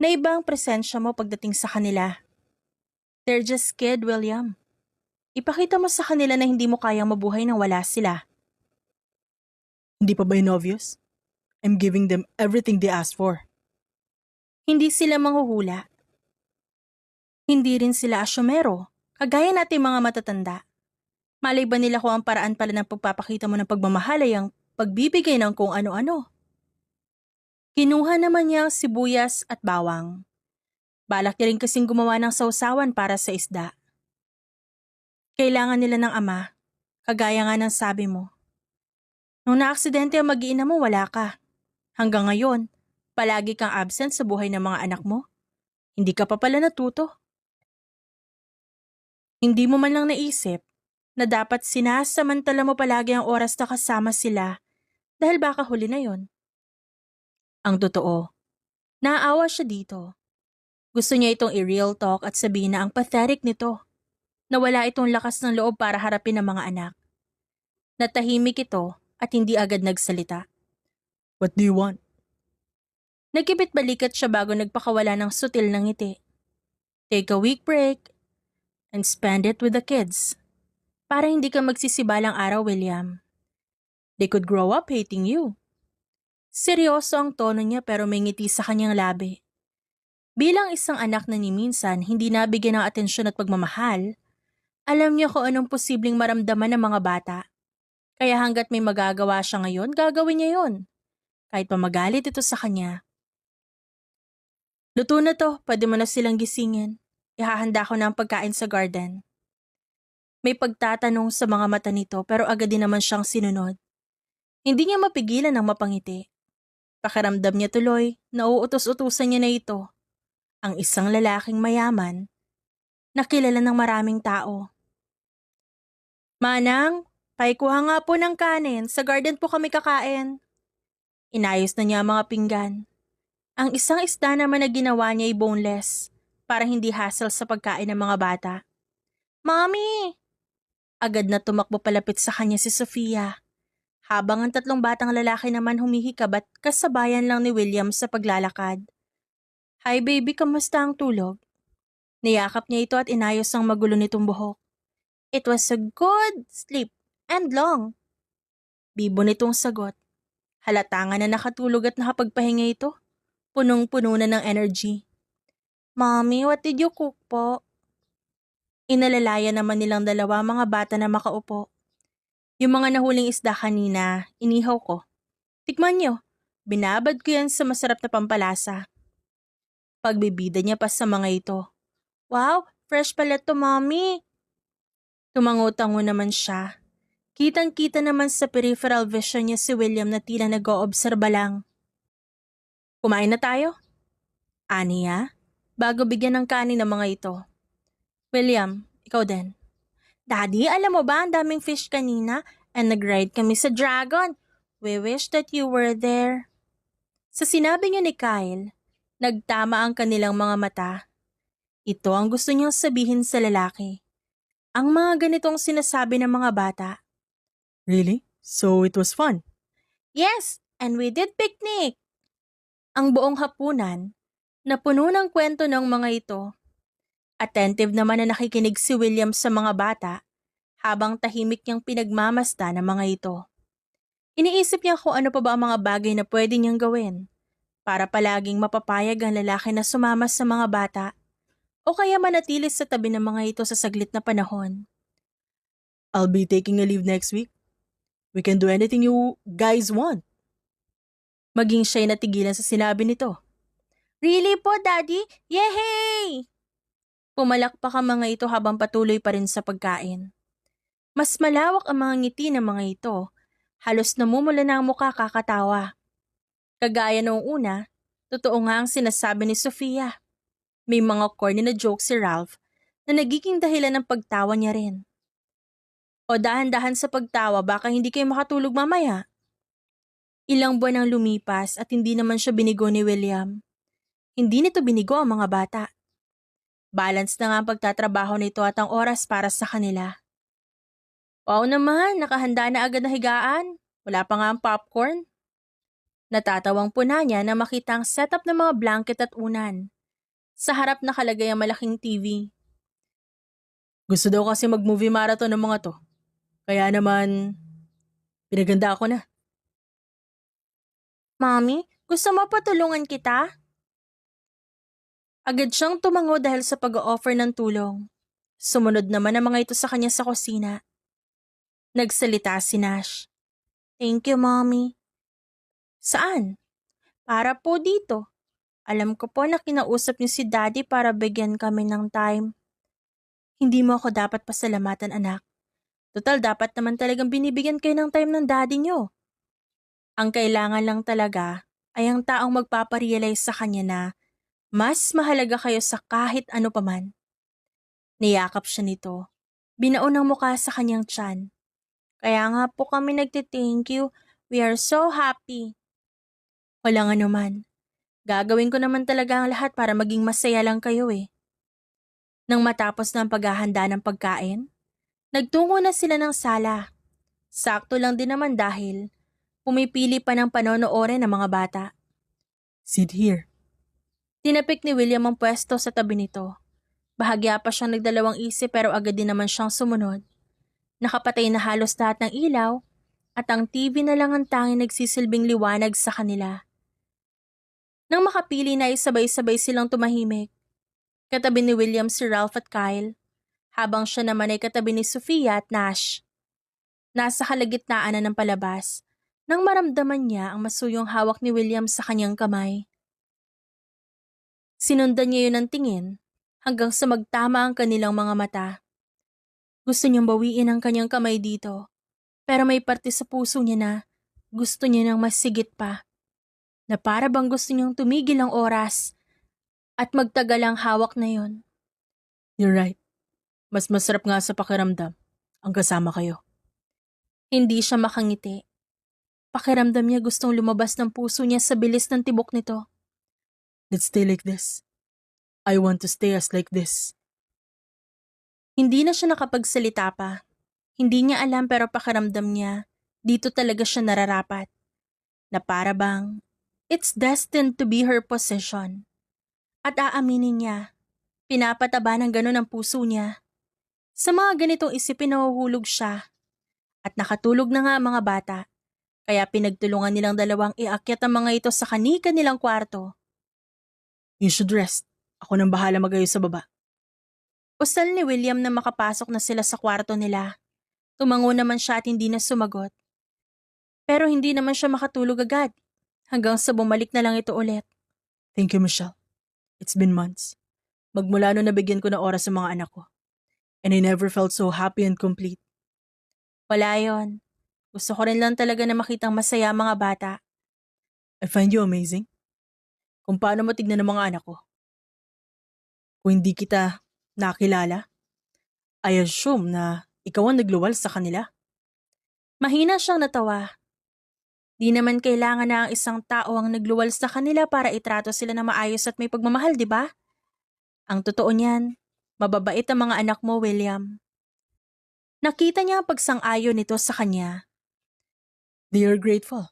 na iba ang presensya mo pagdating sa kanila. They're just kid, William. Ipakita mo sa kanila na hindi mo kayang mabuhay nang wala sila. Hindi pa ba yun obvious? I'm giving them everything they asked for. Hindi sila manghuhula. Hindi rin sila asyomero, kagaya nating mga matatanda. Malay ba nila kung ang paraan pala ng pagpapakita mo ng pagmamahal ay ang pagbibigay ng kung ano-ano? Kinuha naman niya ang sibuyas at bawang. Balak niya rin kasing gumawa ng sausawan para sa isda. Kailangan nila ng ama, kagaya nga ng sabi mo. Nung naaksidente ang mag-iina mo, wala ka. Hanggang ngayon, palagi kang absent sa buhay ng mga anak mo. Hindi ka pa pala natuto. Hindi mo man lang naisip na dapat sinasamantala mo palagi ang oras na kasama sila dahil baka huli na yon. Ang totoo, naaawa siya dito. Gusto niya itong i-real talk at sabihin na ang pathetic nito. Na wala itong lakas ng loob para harapin ang mga anak. Natahimik ito at hindi agad nagsalita. What do you want? Nagkibit balikat siya bago nagpakawala ng sutil ng ngiti. Take a week break and spend it with the kids. Para hindi ka magsisibalang araw, William. They could grow up hating you. Seryoso ang tono niya pero may ngiti sa kanyang labi. Bilang isang anak na ni minsan hindi nabigyan ng atensyon at pagmamahal, alam niya kung anong posibleng maramdaman ng mga bata. Kaya hanggat may magagawa siya ngayon, gagawin niya yon. Kahit pa magalit ito sa kanya. Luto na to, pwede mo na silang gisingin. Ihahanda ko na ang pagkain sa garden. May pagtatanong sa mga mata nito pero agad din naman siyang sinunod. Hindi niya mapigilan ang mapangiti. Pakiramdam niya tuloy na uutos-utusan niya na ito. Ang isang lalaking mayaman na kilala ng maraming tao. Manang, paikuha nga po ng kanin. Sa garden po kami kakain. Inayos na niya ang mga pinggan. Ang isang isda naman na ginawa niya ay boneless para hindi hassle sa pagkain ng mga bata. Mommy! Agad na tumakbo palapit sa kanya si Sofia. Habang ang tatlong batang lalaki naman humihikab at kasabayan lang ni William sa paglalakad. Hi baby, kamusta ang tulog? Niyakap niya ito at inayos ang magulo nitong buhok. It was a good sleep and long. Bibo nitong sagot. Halata nga na nakatulog at nakapagpahinga ito. Punong-puno na ng energy. Mommy, what did you cook po? Inalalaya naman nilang dalawa mga bata na makaupo. Yung mga nahuling isda kanina, inihaw ko. Tikman nyo, binabad ko yan sa masarap na pampalasa. Pagbibida niya pa sa mga ito. Wow, fresh pala to, mommy. Tumango-tango naman siya. Kitang-kita naman sa peripheral vision niya si William na tila nag-oobserba lang. Kumain na tayo? Aniya, bago bigyan ng kanin ng mga ito. William, ikaw din. Daddy, alam mo ba ang daming fish kanina and nag-ride kami sa dragon. We wish that you were there. Sa sinabi niya ni Kyle, nagtama ang kanilang mga mata. Ito ang gusto niyang sabihin sa lalaki. Ang mga ganitong sinasabi ng mga bata. Really? So it was fun? Yes, and we did picnic. Ang buong hapunan, napuno ng kwento ng mga ito. Attentive naman na nakikinig si William sa mga bata habang tahimik niyang pinagmamasta ng mga ito. Iniisip niya kung ano pa ba ang mga bagay na pwede niyang gawin para palaging mapapayag ang lalaki na sumama sa mga bata o kaya manatili sa tabi ng mga ito sa saglit na panahon. I'll be taking a leave next week. We can do anything you guys want. Maging siya'y natigilan sa sinabi nito. Really po, Daddy? Yehey! Pumalakpak ang mga ito habang patuloy pa rin sa pagkain. Mas malawak ang mga ngiti ng mga ito. Halos namumula na ang mukha kakatawa. Kagaya noong una, totoo nga ang sinasabi ni Sofia. May mga corny na joke si Ralph na nagiging dahilan ng pagtawa niya rin. O dahan-dahan sa pagtawa baka hindi kayo makatulog mamaya. Ilang buwan ang lumipas at hindi naman siya binigo ni William. Hindi nito binigo ang mga bata. Balance na nga ang pagtatrabaho nito at ang oras para sa kanila. Wow naman, nakahanda na agad na higaan. Wala pa nga ang popcorn. Natatawang puna niya na makita ang setup ng mga blanket at unan. Sa harap nakalagay ang malaking TV. Gusto daw kasi mag-movie marathon ng mga to. Kaya naman, pinaganda ako na. Mommy, gusto mo patulungan kita? Agad siyang tumango dahil sa pag-o-offer ng tulong. Sumunod naman ang mga ito sa kanya sa kusina. Nagsalita si Nash. Thank you, Mommy. Saan? Para po dito. Alam ko po na kinausap niyo si Daddy para bigyan kami ng time. Hindi mo ako dapat pasalamatan, anak. Total, dapat naman talagang binibigyan kayo ng time ng daddy niyo. Ang kailangan lang talaga ay ang taong magpaparealize sa kanya na mas mahalaga kayo sa kahit ano paman. Niyakap siya nito. Binaon ang mukha sa kanyang tiyan. Kaya nga po kami nagte-thank you. We are so happy. Walang anuman. Gagawin ko naman talaga ang lahat para maging masaya lang kayo eh. Nang matapos na ang paghahanda ng pagkain, nagtungo na sila ng sala. Sakto lang din naman dahil pumipili pa ng panonoorin ng mga bata. Sit here. Tinapik ni William ang pwesto sa tabi nito. Bahagya pa siyang nagdalawang isip pero agad din naman siyang sumunod. Nakapatay na halos lahat ng ilaw at ang TV na lang ang tanging nagsisilbing liwanag sa kanila. Nang makapili na sabay-sabay silang tumahimik. Katabi ni William si Ralph at Kyle, habang siya naman ay katabi ni Sofia at Nash. Nasa kalagitnaan na ng palabas nang maramdaman niya ang masuyong hawak ni William sa kanyang kamay. Sinundan niya yun ng tingin hanggang sa magtama ang kanilang mga mata. Gusto niyang bawiin ang kanyang kamay dito, pero may parte sa puso niya na gusto niya ng mas sigit pa. Na para bang gusto niyang tumigil ang oras at magtagal ang hawak na yon. You're right. Mas masarap nga sa pakiramdam ang kasama kayo. Hindi siya makangiti. Pakiramdam niya gustong lumabas ng puso niya sa bilis ng tibok nito. Let's stay like this. I want to stay as like this. Hindi na siya nakapagsalita pa. Hindi niya alam pero pakiramdam niya, dito talaga siya nararapat. Na para bang, it's destined to be her possession. At aaminin niya, pinapataba ng ganun ang puso niya. Sa mga ganitong isipin nahuhulog siya. At nakatulog na nga ang mga bata. Kaya pinagtulungan nilang dalawang iakyat ang mga ito sa kani-kanilang kwarto. You should rest. Ako nang bahala mag-ayos sa baba. Usal ni William na makapasok na sila sa kwarto nila. Tumango naman siya at hindi na sumagot. Pero hindi naman siya makatulog agad. Hanggang sa bumalik na lang ito ulit. Thank you, Michelle. It's been months. Magmula no nabigyan ko ng oras sa mga anak ko. And I never felt so happy and complete. Wala yon. Gusto ko rin lang talaga na makitang masaya ang mga bata. I find you amazing. Kung paano mo tignan ng mga anak ko. Kung hindi kita nakilala, I assume na ikaw ang nagluwal sa kanila. Mahina siyang natawa. Di naman kailangan na ang isang tao ang nagluwal sa kanila para itrato sila na maayos at may pagmamahal, di ba? Ang totoo niyan, mababait ang mga anak mo, William. Nakita niya ang pagsang-ayon nito sa kanya. They are grateful.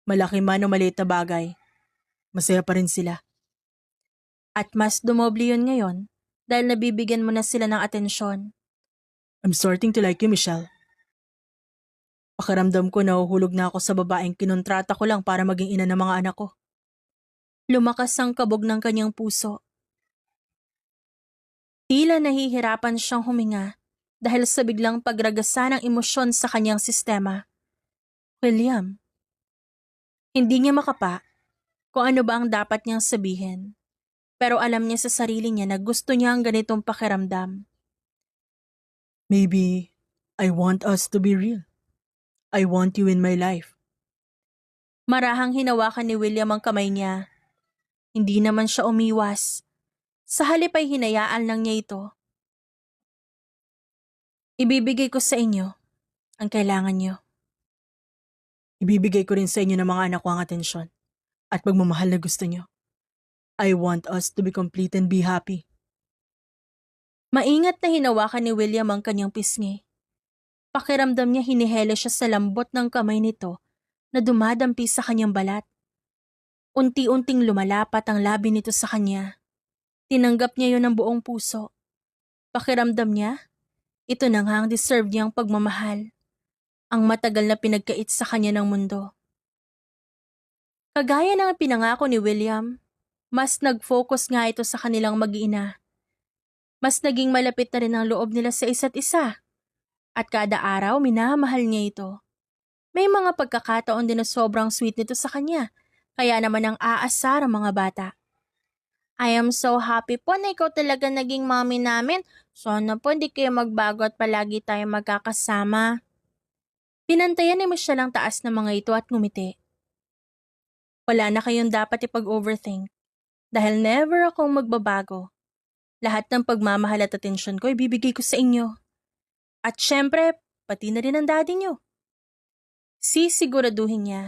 Malaki man o maliit na bagay, masaya pa rin sila. At mas dumoble yun ngayon dahil nabibigyan mo na sila ng atensyon. I'm starting to like you, Michelle. Pakiramdam ko nahuhulog na ako sa babaeng kinontrata ko lang para maging ina ng mga anak ko. Lumakas ang kabog ng kanyang puso. Tila nahihirapan siyang huminga dahil sa biglang pagragasa ng emosyon sa kanyang sistema. William, hindi niya makapa kung ano ba ang dapat niyang sabihin. Pero alam niya sa sarili niya na gusto niya ang ganitong pakiramdam. Maybe I want us to be real. I want you in my life. Marahang hinawakan ni William ang kamay niya. Hindi naman siya umiwas. Sa halip ay hinayaan lang niya ito. Ibibigay ko sa inyo ang kailangan niyo. Ibibigay ko rin sa inyo ng mga anak ko ang atensyon at pagmamahal na gusto niyo. I want us to be complete and be happy. Maingat na hinawakan ni William ang kanyang pisngi. Pakiramdam niya hinihele siya sa lambot ng kamay nito na dumadampi sa kanyang balat. Unti-unting lumalapat ang labi nito sa kanya. Tinanggap niya yon ng buong puso. Pakiramdam niya, ito na nga ang deserve niyang pagmamahal. Ang matagal na pinagkait sa kanya ng mundo. Kagaya ng pinangako ni William, mas nag-focus nga ito sa kanilang mag-iina. Mas naging malapit na rin ang loob nila sa isa't isa. At kada araw minamahal niya ito. May mga pagkakataon din na sobrang sweet nito sa kanya, kaya naman ang aasar ang mga bata. I am so happy po na ikaw talaga naging mommy namin. Sana po hindi kayo magbago at palagi tayo magkakasama. Pinantayan ni Michelle ang taas ng mga ito at ngumiti. Wala na kayong dapat ipag-overthink dahil never akong magbabago. Lahat ng pagmamahal at atensyon ko ibibigay ko sa inyo. At syempre, pati na rin ang daddy nyo. Sisiguraduhin niya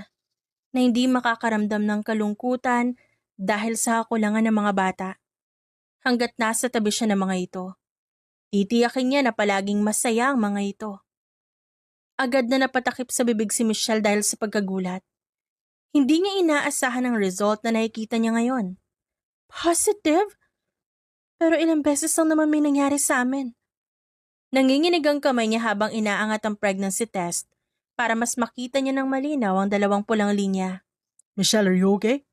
na hindi makakaramdam ng kalungkutan dahil sa kakulangan ng mga bata. Hanggat nasa tabi siya ng mga ito, titiyakin niya na palaging masaya ang mga ito. Agad na napatakip sa bibig si Michelle dahil sa pagkagulat. Hindi niya inaasahan ang result na nakikita niya ngayon. Positive? Pero ilang beses lang naman may nangyari sa amin. Nanginginig ang kamay niya habang inaangat ang pregnancy test para mas makita niya ng malinaw ang dalawang pulang linya. Michelle, are you okay?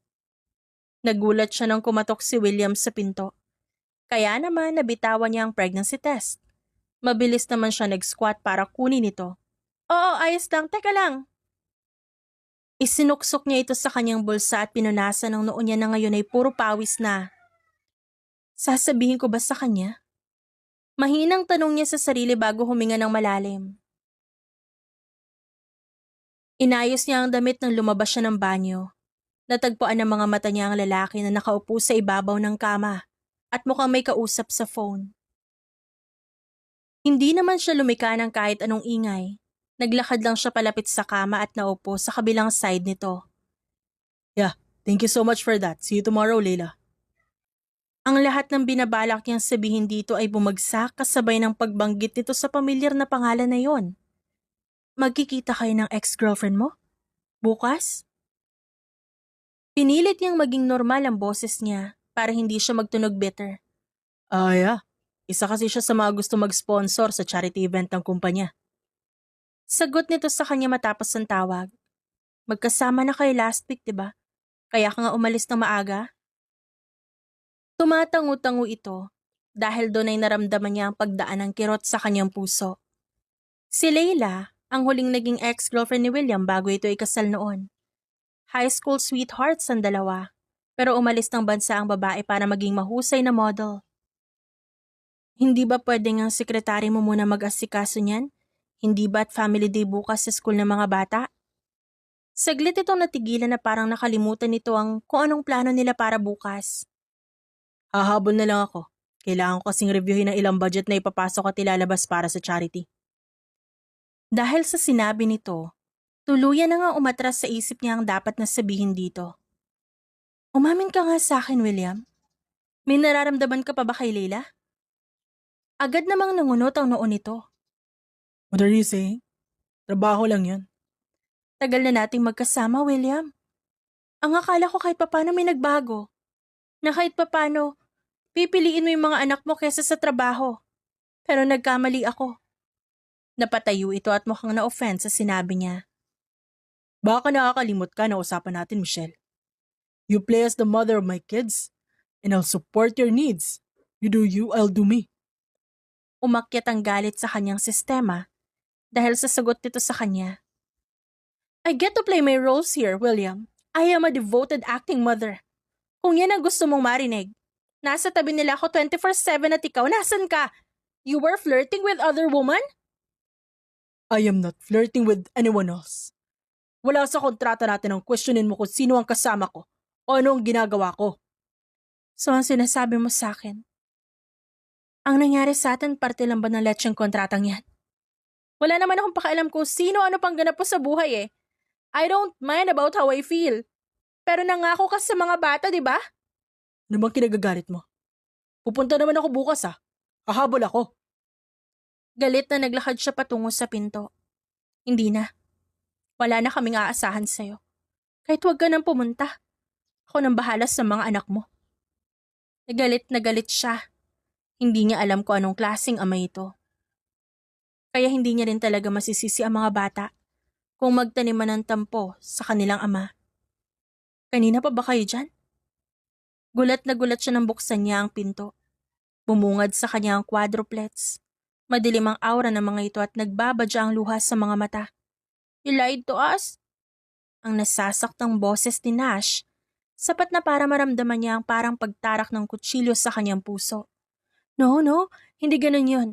Nagulat siya nang kumatok si William sa pinto. Kaya naman nabitawan niya ang pregnancy test. Mabilis naman siya nag-squat para kunin ito. Oo, ayos lang. Teka lang. Isinuksok niya ito sa kanyang bulsa at pinunasan ng noo niya na ngayon ay puro pawis na. Sasabihin ko ba sa kanya? Mahinang tanong niya sa sarili bago huminga ng malalim. Inayos niya ang damit nang lumabas siya ng banyo. Natagpuan ng mga mata niya ang lalaki na nakaupo sa ibabaw ng kama at mukhang may kausap sa phone. Hindi naman siya lumika ng kahit anong ingay. Naglakad lang siya palapit sa kama at naupo sa kabilang side nito. Yeah, thank you so much for that. See you tomorrow, Leila. Ang lahat ng binabalak niyang sabihin dito ay bumagsak kasabay ng pagbanggit nito sa pamilyar na pangalan na yon. Magkikita kayo ng ex-girlfriend mo? Bukas? Pinilit niyang maging normal ang boses niya para hindi siya magtunog bitter. Yeah. Isa kasi siya sa mga gusto mag-sponsor sa charity event ng kumpanya. Sagot nito sa kanya matapos ang tawag. Magkasama na kayo last week, diba? Kaya ka nga umalis ng maaga? Tumatango-tango ito dahil doon ay naramdaman niya ang pagdaan ng kirot sa kanyang puso. Si Leila, ang huling naging ex-girlfriend ni William bago ito ikasal noon. High school sweethearts ang dalawa, pero umalis ng bansa ang babae para maging mahusay na model. Hindi ba pwedeng ang sekretary mo muna mag-asikaso niyan? Hindi ba't family day bukas sa school ng mga bata? Saglit itong natigilan na parang nakalimutan nito ang kung anong plano nila para bukas. Hahabol na lang ako. Kailangan ko kasing reviewin ang ilang budget na ipapasok at ilalabas para sa charity. Dahil sa sinabi nito, tuluyan na nga umatras sa isip niya ang dapat na sabihin dito. Umamin ka nga sa akin, William. May nararamdaman ka pa ba kay Leila? Agad namang nangunot ang noo nito. What are you saying? Trabaho lang yun. Tagal na nating magkasama, William. Ang akala ko kahit papano may nagbago. Na kahit papano, pipiliin mo yung mga anak mo kesa sa trabaho. Pero nagkamali ako. Napatayo ito at mukhang na-offend sa sinabi niya. Baka nakakalimot ka na usapan natin, Michelle. You play as the mother of my kids, and I'll support your needs. You do you, I'll do me. Umakyat ang galit sa kanyang sistema dahil sa sagot nito sa kanya. I get to play my roles here, William. I am a devoted acting mother. Kung yan ang gusto mong marinig, nasa tabi nila ako 24/7 at ikaw, nasan ka? You were flirting with other woman? I am not flirting with anyone else. Wala sa kontrata natin ang questionin mo kung sino ang kasama ko o ano ang ginagawa ko. So ang sinasabi mo sa akin, ang nangyari sa atin parte lang ba ng lecheng kontratang yan? Wala naman akong pakialam kung sino ano pang ganap po sa buhay eh. I don't mind about how I feel. Pero nangako ka sa mga bata, di ba? Ano bang kinagagalit mo? Pupunta naman ako bukas Hahabol ako. Galit na naglakad siya patungo sa pinto. Hindi na. Wala na kaming aasahan sa'yo. Kahit huwag ka nang pumunta. Ako nang bahala sa mga anak mo. Na galit siya. Hindi niya alam kung anong klaseng ama ito. Kaya hindi niya rin talaga masisisi ang mga bata kung magtaniman ng tampo sa kanilang ama. Kanina pa ba kayo dyan? Gulat na gulat siya nang buksan niya ang pinto. Bumungad sa kanya ang quadruplets. Madilim ang aura ng mga ito at nagbabadya ang luha sa mga mata. You lied to us? Ang nasasaktang boses ni Nash, sapat na para maramdaman niya ang parang pagtarak ng kutsilyo sa kanyang puso. No, hindi ganun yun.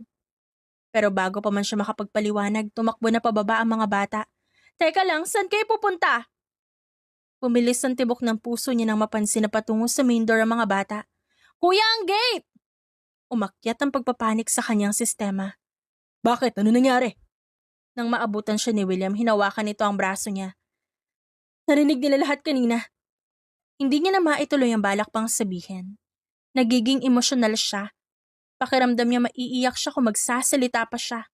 Pero bago pa man siya makapagpaliwanag, tumakbo na pababa ang mga bata. Teka lang, saan kayo pupunta? Pumilis ang tibok ng puso niya nang mapansin na patungo sa main door ang mga bata. Kuya, ang gate! Umakyat ang pagpapanik sa kanyang sistema. Bakit? Ano nangyari? Nang maabutan siya ni William, hinawakan nito ang braso niya. Narinig nila lahat kanina. Hindi niya na maituloy ang balak pang sabihin. Nagiging emosyonal siya. Pakiramdam niya maiiyak siya kung magsasalita pa siya.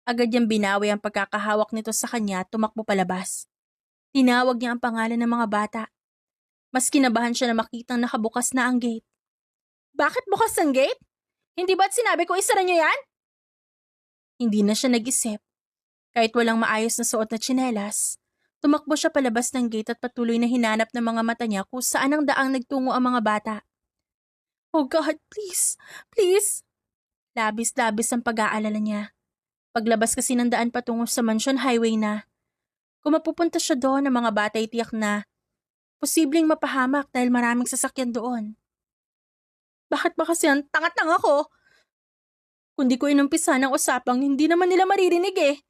Agad niyang binawi ang pagkakahawak nito sa kanya at tumakbo palabas. Tinawag niya ang pangalan ng mga bata. Mas kinabahan siya na makitang nakabukas na ang gate. Bakit bukas ang gate? Hindi ba't sinabi ko isara niyo yan? Hindi na siya nag-isip. Kahit walang maayos na suot na tsinelas, tumakbo siya palabas ng gate at patuloy na hinanap ng mga mata niya kung saan ang daang nagtungo ang mga bata. Oh God, please, please. Labis-labis ang pag-aalala niya. Paglabas kasi ng daan patungo sa Mansion Highway na. Kung mapupunta siya doon, ang mga bata ay tiyak na posibleng mapahamak dahil maraming sasakyan doon. Bakit ba kasi ang tanga-tanga ko? Kung di ko inumpisa ng usapang, hindi naman nila maririnig eh.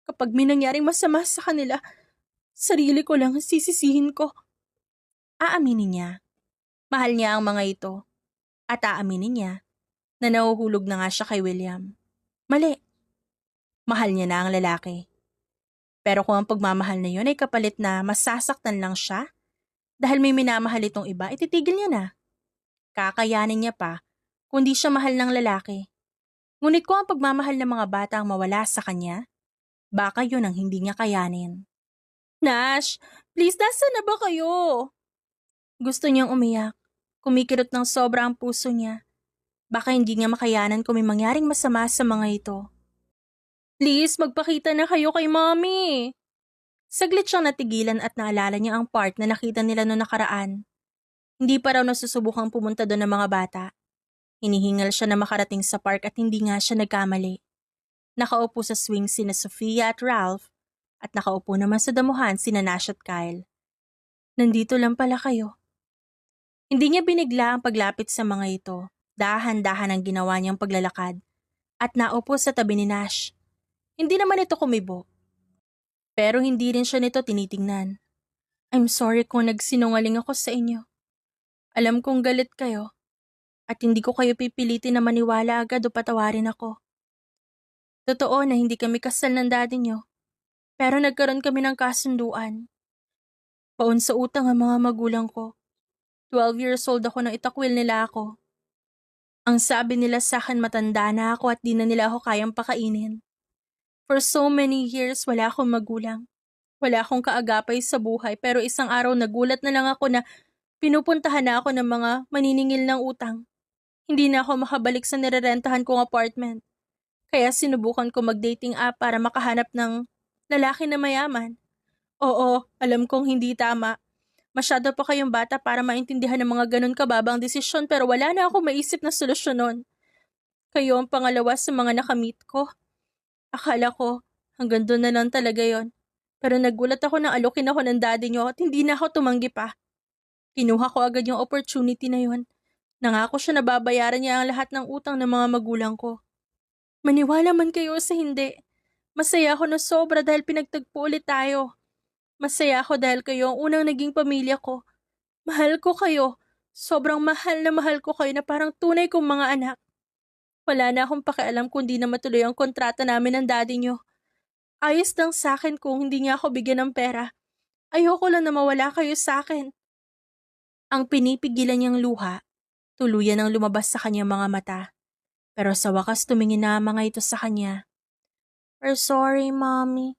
Kapag may nangyaring masama sa kanila, sarili ko lang ang sisisihin ko. Aaminin niya. Mahal niya ang mga ito. At aaminin niya na nahuhulog na nga siya kay William. Mali. Mahal niya na ang lalaki. Pero kung ang pagmamahal na yun ay kapalit na masasaktan lang siya, dahil may minamahal itong iba, ititigil niya na. Kakayanin niya pa kung di siya mahal ng lalaki. Ngunit kung ang pagmamahal ng mga bata ang mawala sa kanya, baka yun ang hindi niya kayanin. Nash, please, nasaan na ba kayo? Gusto niyang umiyak. Kumikirot ng sobra ang puso niya. Baka hindi niya makayanan kung may mangyaring masama sa mga ito. Please, magpakita na kayo kay Mommy. Saglit siyang natigilan at naalala niya ang part na nakita nila noong nakaraan. Hindi pa raw nasusubukang pumunta doon ng mga bata. Hinihingal siya na makarating sa park at hindi nga siya nagkamali. Nakaupo sa swing sina Sofia at Ralph at nakaupo naman sa damuhan sina Nash at Kyle. Nandito lang pala kayo. Hindi niya binigla ang paglapit sa mga ito. Dahan-dahan ang ginawa niyang paglalakad at naupo sa tabi ni Nash. Hindi naman ito kumibo. Pero hindi rin siya nito tinitingnan. I'm sorry kung nagsinungaling ako sa inyo. Alam kong galit kayo at hindi ko kayo pipilitin na maniwala agad o patawarin ako. Totoo na hindi kami kasal ng daddy niyo, pero nagkaroon kami ng kasunduan. Paon sa utang ang mga magulang ko. 12 years old ako nang itakwil nila ako. Ang sabi nila sa akin matanda na ako at di na nila ako kayang pakainin. For so many years wala akong magulang. Wala akong kaagapay sa buhay pero isang araw nagulat na lang ako na pinupuntahan na ako ng mga maniningil ng utang. Hindi na ako makabalik sa nirerentahan kong apartment. Kaya sinubukan ko mag-dating app para makahanap ng lalaki na mayaman. Oo, alam kong hindi tama. Masyado pa kayong bata para maintindihan ng mga ganun kababang desisyon pero wala na akong maisip na solusyon nun. Kayo ang pangalawa sa mga nakamit ko. Akala ko, hanggang doon na lang talaga yon. Pero nagulat ako nang alokin ako ng daddy niyo at hindi na ako tumanggi pa. Kinuha ko agad yung opportunity na yon. Nangako siya na babayaran niya ang lahat ng utang ng mga magulang ko. Maniwala man kayo sa hindi. Masaya ako na sobra dahil pinagtagpo ulit tayo. Masaya ako dahil kayo ang unang naging pamilya ko. Mahal ko kayo. Sobrang mahal na mahal ko kayo na parang tunay kong mga anak. Wala na akong pakialam kung di na matuloy ang kontrata namin ng daddy niyo. Ayos lang sa akin kung hindi niya ako bigyan ng pera. Ayoko lang na mawala kayo sa akin. Ang pinipigilan niyang luha, tuluyan ang lumabas sa kanyang mga mata. Pero sa wakas tumingin na ang mga ito sa kanya. We're sorry, Mommy.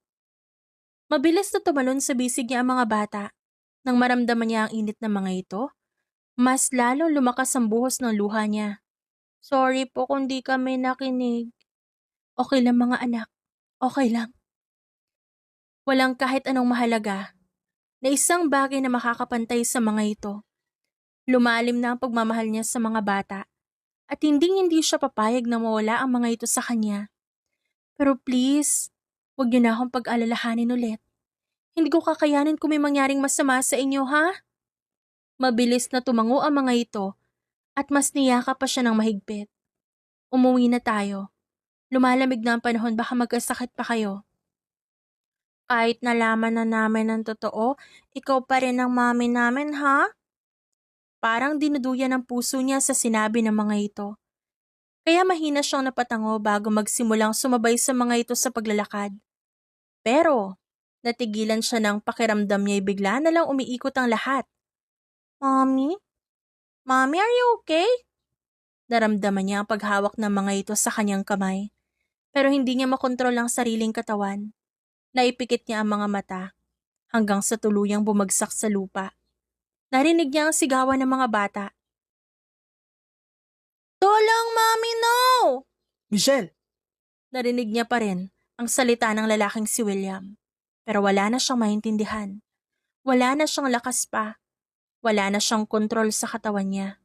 Mabilis na tumalon sa bisig niya ang mga bata. Nang maramdaman niya ang init ng mga ito, mas lalo lumakas ang buhos ng luha niya. Sorry po kung di kami nakinig. Okay lang mga anak. Okay lang. Walang kahit anong mahalaga na isang bagay na makakapantay sa mga ito. Lumalim na ang pagmamahal niya sa mga bata at hindi siya papayag na mawala ang mga ito sa kanya. Pero please, huwag niyo na akong pag-alalahanin ulit. Hindi ko kakayanin kung may mangyaring masama sa inyo, ha? Mabilis na tumango ang mga ito at mas niyakap pa siya ng mahigpit. Umuwi na tayo. Lumalamig na ang panahon, baka magkasakit pa kayo. Kahit nalaman na namin ang totoo, ikaw pa rin ang mami namin, ha? Parang dinuduyan ang puso niya sa sinabi ng mga ito. Kaya mahina siyang napatango bago magsimulang sumabay sa mga ito sa paglalakad. Pero, natigilan siya ng pakiramdam niya'y bigla na lang umiikot ang lahat. Mommy? Mommy, are you okay? Naramdaman niya ang paghawak ng mga ito sa kanyang kamay. Pero hindi niya makontrol ang sariling katawan. Naipikit niya ang mga mata hanggang sa tuluyang bumagsak sa lupa. Narinig niya ang sigawan ng mga bata. Tulong, Mommy, no! Michelle! Narinig niya pa rin ang salita ng lalaking si William. Pero wala na siyang maintindihan. Wala na siyang lakas pa. Wala na siyang kontrol sa katawan niya.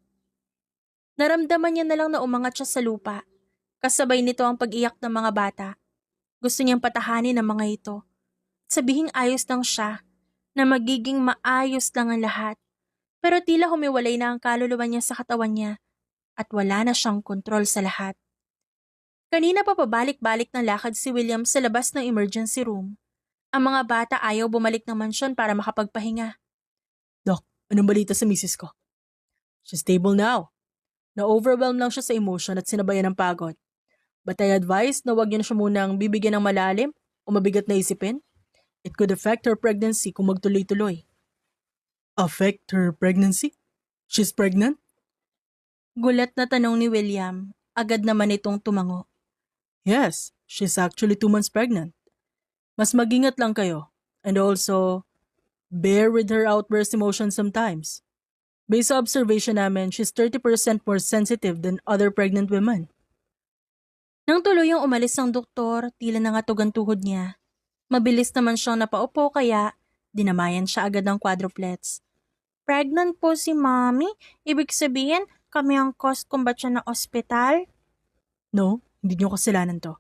Naramdaman niya na lang na umangat siya sa lupa. Kasabay nito ang pag-iyak ng mga bata. Gusto niyang patahanin ang mga ito. Sabihing ayos lang siya, na magiging maayos lang ang lahat. Pero tila humiwalay na ang kaluluwa niya sa katawan niya at wala na siyang kontrol sa lahat. Kanina pa pabalik-balik ng lakad si William sa labas ng emergency room. Ang mga bata ayaw bumalik ng mansyon para makapagpahinga. Doc, anong balita sa misis ko? She's stable now. Na-overwhelm lang siya sa emotion at sinabayan ng pagod. But I advise na huwag niyo na siya munang bibigyan ng malalim o mabigat na isipin. It could affect her pregnancy kung magtuloy-tuloy. Affect her pregnancy? She's pregnant? Gulat na tanong ni William. Agad naman itong tumango. Yes, she's actually 2 months pregnant. Mas mag-ingat lang kayo. And also, bear with her outburst emotions sometimes. Based sa observation namin, she's 30% more sensitive than other pregnant women. Nang tuluyang umalis ang doktor, tila nangatog ang tuhod niya. Mabilis naman siyang napaupo kaya dinamayan siya agad ng quadruplets. Pregnant po si Mommy? Ibig sabihin, kami ang cause kung ba't siya na ospital? No, hindi niyo kasalanan to.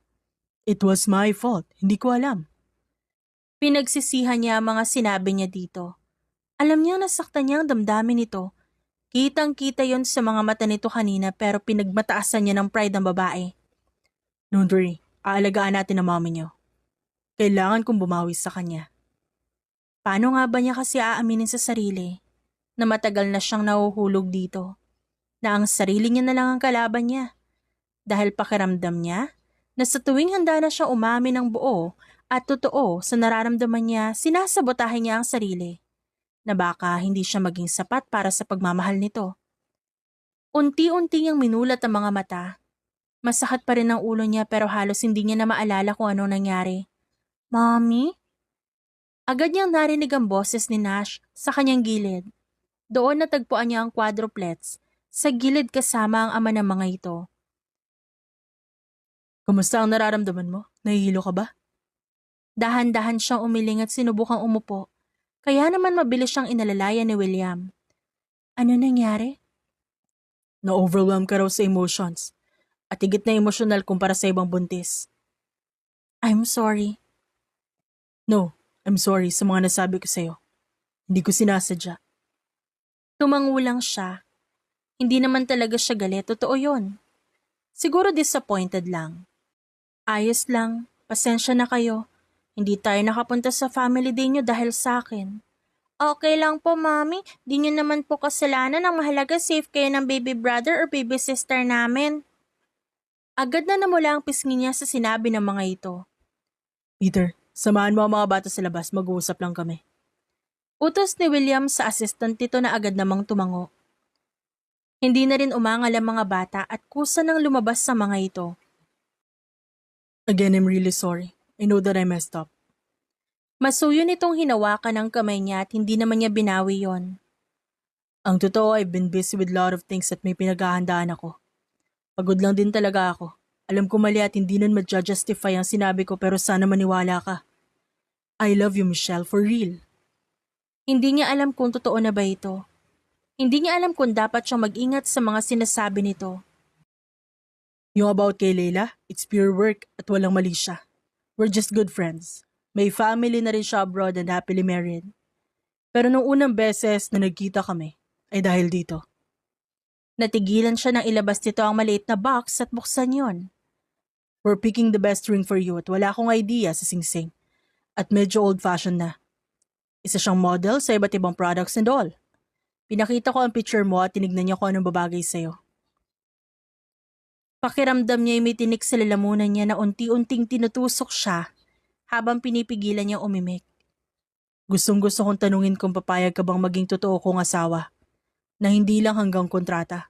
It was my fault. Hindi ko alam. Pinagsisihan niya ang mga sinabi niya dito. Alam niya nasaktan niya ang damdamin nito. Kitang-kita yon sa mga mata nito kanina pero pinagmataasan niya ng pride ng babae. Don't worry, aalagaan natin ang mommy niyo. Kailangan kong bumawi sa kanya. Paano nga ba niya kasi aaminin sa sarili na matagal na siyang nahuhulog dito? Na ang sarili niya na lang ang kalaban niya. Dahil pakiramdam niya na sa tuwing handa na siya umamin ng buo at totoo sa nararamdaman niya, sinasabotahin niya ang sarili. Na baka hindi siya maging sapat para sa pagmamahal nito. Unti-unti niyang minulat ang mga mata. Masakit pa rin ang ulo niya pero halos hindi niya na maalala kung ano nangyari. Mommy? Agad niyang narinig ang boses ni Nash sa kanyang gilid. Doon natagpuan niya ang quadruplets sa gilid kasama ang ama ng mga ito. Kumusta ang nararamdaman mo? Nahihilo ka ba? Dahan-dahan siyang umiling at sinubukang umupo. Kaya naman mabilis siyang inalalayan ni William. Ano nangyari? Na-overwhelm ka raw sa emotions. At higit na emosyonal kumpara sa ibang buntis. I'm sorry. No, I'm sorry sa mga nasabi ko sa'yo. Hindi ko sinasadya. Tumango lang siya. Hindi naman talaga siya galit, totoo yun. Siguro disappointed lang. Ayos lang, pasensya na kayo. Hindi tayo nakapunta sa family day niyo dahil sa akin. Okay lang po, Mami. Di niyo naman po kasalanan. Ang mahalaga safe kayo ng baby brother or baby sister namin. Agad na namula ang pisngi niya sa sinabi ng mga ito. Peter, samahan mo ang mga bata sa labas, mag-uusap lang kami. Utos ni William sa assistant nito na agad namang tumango. Hindi na rin umangal ang mga bata at kusa nang lumabas sa mga ito. Again, I'm really sorry. I know that I messed up. Masuyo nitong hinawakan ang kamay niya at hindi naman niya binawi yon. Ang totoo, I've been busy with a lot of things at may pinaghahandaan ako. Pagod lang din talaga ako. Alam ko mali at hindi nun ma-justify ang sinabi ko pero sana maniwala ka. I love you, Michelle, for real. Hindi niya alam kung totoo na ba ito. Hindi niya alam kung dapat siyang mag-ingat sa mga sinasabi nito. Yung about kay Leila, it's pure work at walang mali siya. We're just good friends. May family na rin siya abroad and happily married. Pero nung unang beses na nagkita kami, ay dahil dito. Natigilan siya nang ilabas nito ang maliit na box at buksan yon. We're picking the best ring for you at wala akong idea sa singsing. At medyo old-fashioned na. Isa siyang model sa iba't ibang products and all. Pinakita ko ang picture mo at tinignan niya kung anong babagay sa'yo. Pakiramdam niya may tinik sa lalamunan niya na unti-unting tinutusok siya habang pinipigilan niya umimik. Gustong-gusto kong tanungin kung papayag ka bang maging totoo kong asawa na hindi lang hanggang kontrata.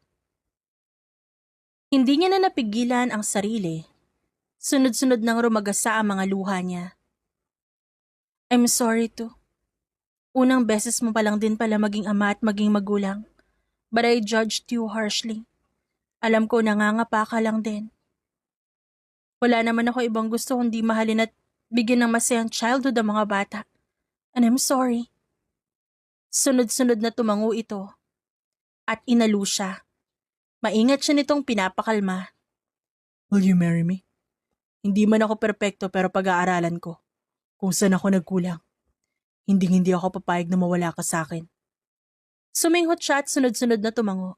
Hindi niya na napigilan ang sarili. Sunod-sunod nang rumagasa ang mga luha niya. I'm sorry to. Unang beses mo pa lang din pala maging ama at maging magulang. But I judged you harshly. Alam ko nangangapa ka lang din. Wala naman ako ibang gusto kundi mahalin at bigyan ng masayang childhood ang mga bata. And I'm sorry. Sunod-sunod na tumango ito. At inalo siya. Maingat siya nitong pinapakalma. Will you marry me? Hindi man ako perpekto pero pag-aaralan ko kung saan ako nagkulang. Hindi ako papayag na mawala ka sa akin. Suminghot siya at sunod-sunod na tumango.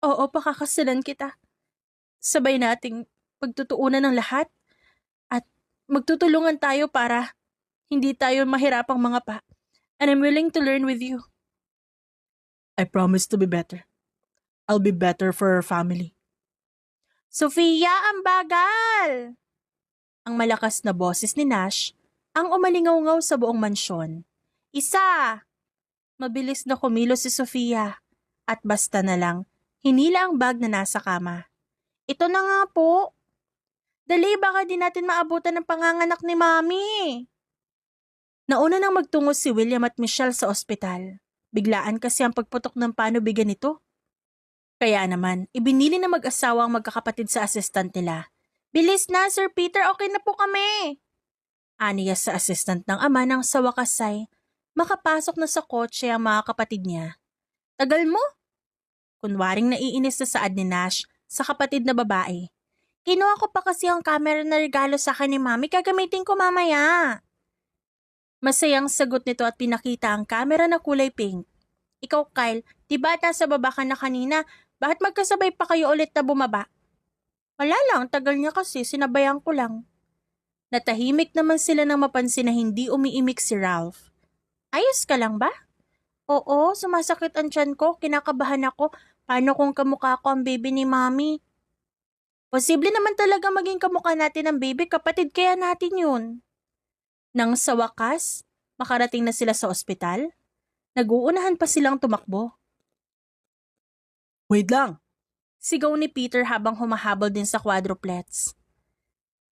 Oo, pakakasalan kita. Sabay nating pagtutuunan ng lahat at magtutulungan tayo para hindi tayo mahirapang mga pa. And I'm willing to learn with you. I promise to be better. I'll be better for our family. Sofia, ang bagal! Ang malakas na boses ni Nash ang umalingaw-ngaw sa buong mansyon. Isa! Mabilis na kumilos si Sofia at basta na lang hinila ang bag na nasa kama. Ito na nga po. Dali, baka di natin maabutan ng panganganak ni Mami. Nauna nang magtungo si William at Michelle sa ospital. Biglaan kasi ang pagputok ng panubigan nito. Kaya naman, ibinili na mag-asawa ang magkakapatid sa assistant nila. Bilis na, Sir Peter, okay na po kami. Aniya sa assistant ng ama nang sa wakas ay makapasok na sa kotse ang mga kapatid niya. Tagal mo? Kunwaring naiinis na saad ni Nash sa kapatid na babae. Kinuha ko pa kasi ang camera na regalo sa akin ni Mami, gagamitin ko mamaya. Masayang sagot nito at pinakita ang camera na kulay pink. Ikaw, Kyle, diba nasa baba ka na kanina? Bakit magkasabay pa kayo ulit na bumaba? Wala lang, tagal niya kasi, sinabayan ko lang. Natahimik naman sila nang mapansin na hindi umiimik si Ralph. Ayos ka lang ba? Oo, sumasakit ang tiyan ko, kinakabahan ako. Paano kung kamukha ko ang baby ni Mami? Posible naman talaga maging kamukha natin ang baby, kapatid kaya natin yun. Nang sa wakas, makarating na sila sa ospital, nag-uunahan pa silang tumakbo. Wait lang! Sigaw ni Peter habang humahabol din sa quadruplets.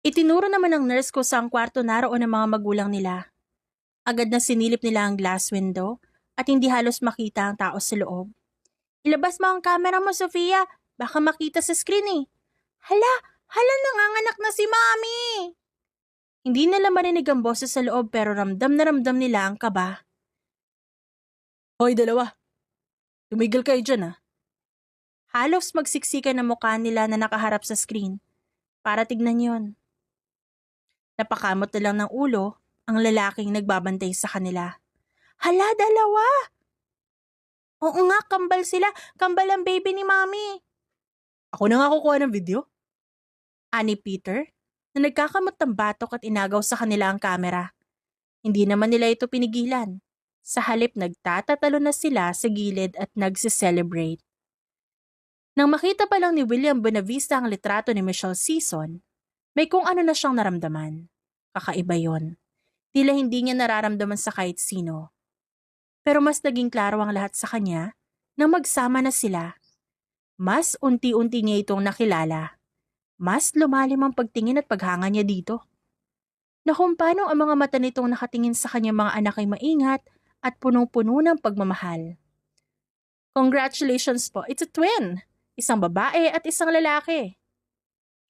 Itinuro naman ng nurse ko sa ang kwarto naroon ng mga magulang nila. Agad na sinilip nila ang glass window at hindi halos makita ang tao sa loob. Ilabas mo ang camera mo, Sofia. Baka makita sa screen eh. Hala, Hala, nanganganak na si Mami! Hindi nila marinig ang boses sa loob pero ramdam na ramdam nila ang kaba. Hoy, dalawa. Tumigil kayo dyan, ah. Halos magsiksikan ang mukha nila na nakaharap sa screen. Para tignan yon. Napakamot na lang ng ulo ang lalaking nagbabantay sa kanila. Hala, dalawa! Oo nga, kambal sila. Kambal ang baby ni Mami. Ako na nga kukuha ng video. Ani Peter, na nagkakamot ng batok at inagaw sa kanila ang kamera. Hindi naman nila ito pinigilan. Sa halip nagtatatalo na sila sa gilid at nagse-celebrate. Nang makita pa lang ni William Bonavista ang litrato ni Michelle Season, may kung ano na siyang naramdaman. Kakaiba yon. Tila hindi niya nararamdaman sa kahit sino. Pero mas naging klaro ang lahat sa kanya nang magsama na sila. Mas unti-unti niya itong nakilala. Mas lumalim ang pagtingin at paghanga niya dito. Na kung paano ang mga mata nitong nakatingin sa kanyang mga anak ay maingat at punong-puno ng pagmamahal. Congratulations po, it's a twin! Isang babae at isang lalaki.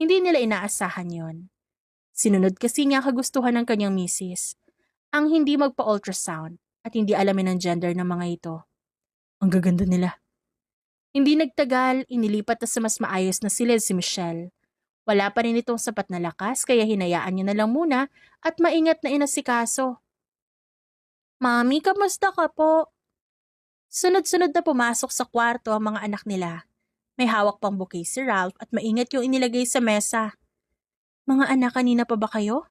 Hindi nila inaasahan yon. Sinunod kasi niya kagustuhan ng kanyang misis, ang hindi magpa-ultrasound at hindi alamin ang gender ng mga ito. Ang gaganda nila. Hindi nagtagal, inilipat na sa mas maayos na silid si Michelle. Wala pa rin itong sapat na lakas kaya hinayaan niya na lang muna at maingat na inasikaso. Mami, kamusta ka po? Sunod-sunod na pumasok sa kwarto ang mga anak nila. May hawak pang bouquet si Ralph at maingat yung inilagay sa mesa. Mga anak, kanina pa ba kayo?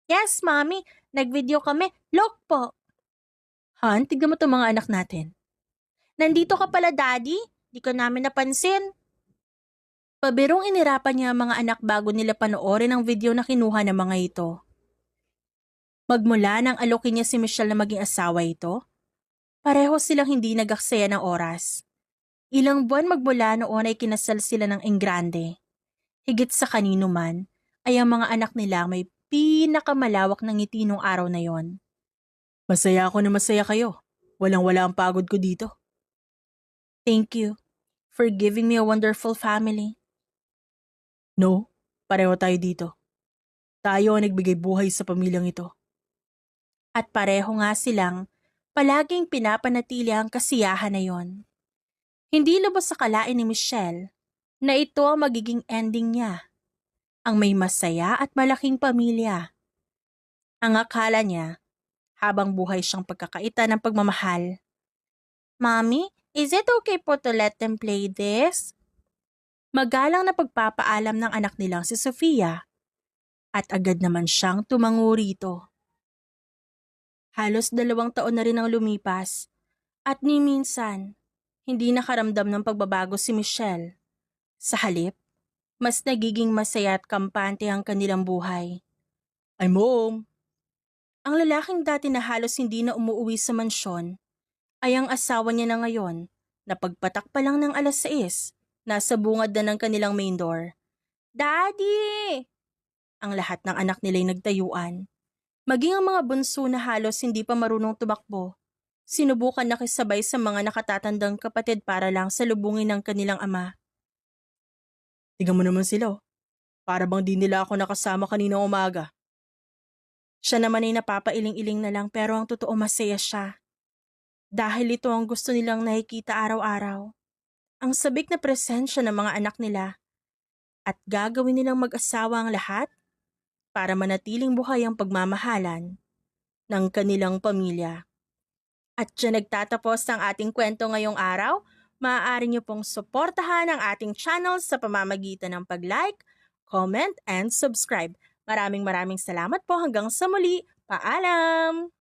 Yes, Mami. Nag-video kami. Look po. Han, tignan mo itong mga anak natin. Nandito ka pala, Daddy. Di ka namin napansin. Pabirong inirapan niya ang mga anak bago nila panoorin ang video na kinuha ng mga ito. Magmula nang alokin niya si Michelle na maging asawa ito, pareho silang hindi nagaksaya ng oras. Ilang buwan magmula noon ay kinasal sila ng enggrande. Higit sa kanino man, ay ang mga anak nila may pinakamalawak ng ngiti nung araw na yon. Masaya ako na masaya kayo. Walang-wala ang pagod ko dito. Thank you for giving me a wonderful family. No, pareho tayo dito. Tayo ang nagbigay buhay sa pamilyang ito. At pareho nga silang palaging pinapanatili ang kasiyahan na yon. Hindi lubos sa kalain ni Michelle na ito ang magiging ending niya. Ang may masaya at malaking pamilya. Ang akala niya, habang buhay siyang pagkakaita ng pagmamahal. Mommy, is it okay po to let them play this? Magalang na pagpapaalam ng anak nilang si Sofia. At agad naman siyang tumango rito. Halos 2 taon na rin ang lumipas. At ni minsan, hindi nakaramdam ng pagbabago si Michelle. Sa halip, mas nagiging masaya at kampante ang kanilang buhay. I'm home. Ang lalaking dati na halos hindi na umuuwi sa mansyon ay ang asawa niya na ngayon na pagpatak pa lang ng 6:00, nasa bungad na ng kanilang main door. Daddy! Ang lahat ng anak nila'y nagtayuan. Maging ang mga bunso na halos hindi pa marunong tumakbo, sinubukan nakisabay sa mga nakatatandang kapatid para lang salubungin ng kanilang ama. Tingnan mo naman sila, oh. Para bang di nila ako nakasama kaninang umaga. Siya naman ay napapailing-iling na lang pero ang totoo masaya siya. Dahil ito ang gusto nilang nakikita araw-araw. Ang sabik na presensya ng mga anak nila. At gagawin nilang mag-asawa ang lahat para manatiling buhay ang pagmamahalan ng kanilang pamilya. At dyan nagtatapos ang ating kwento ngayong araw. Maaari niyo pong suportahan ang ating channel sa pamamagitan ng pag-like, comment, and subscribe. Maraming salamat po hanggang sa muli. Paalam!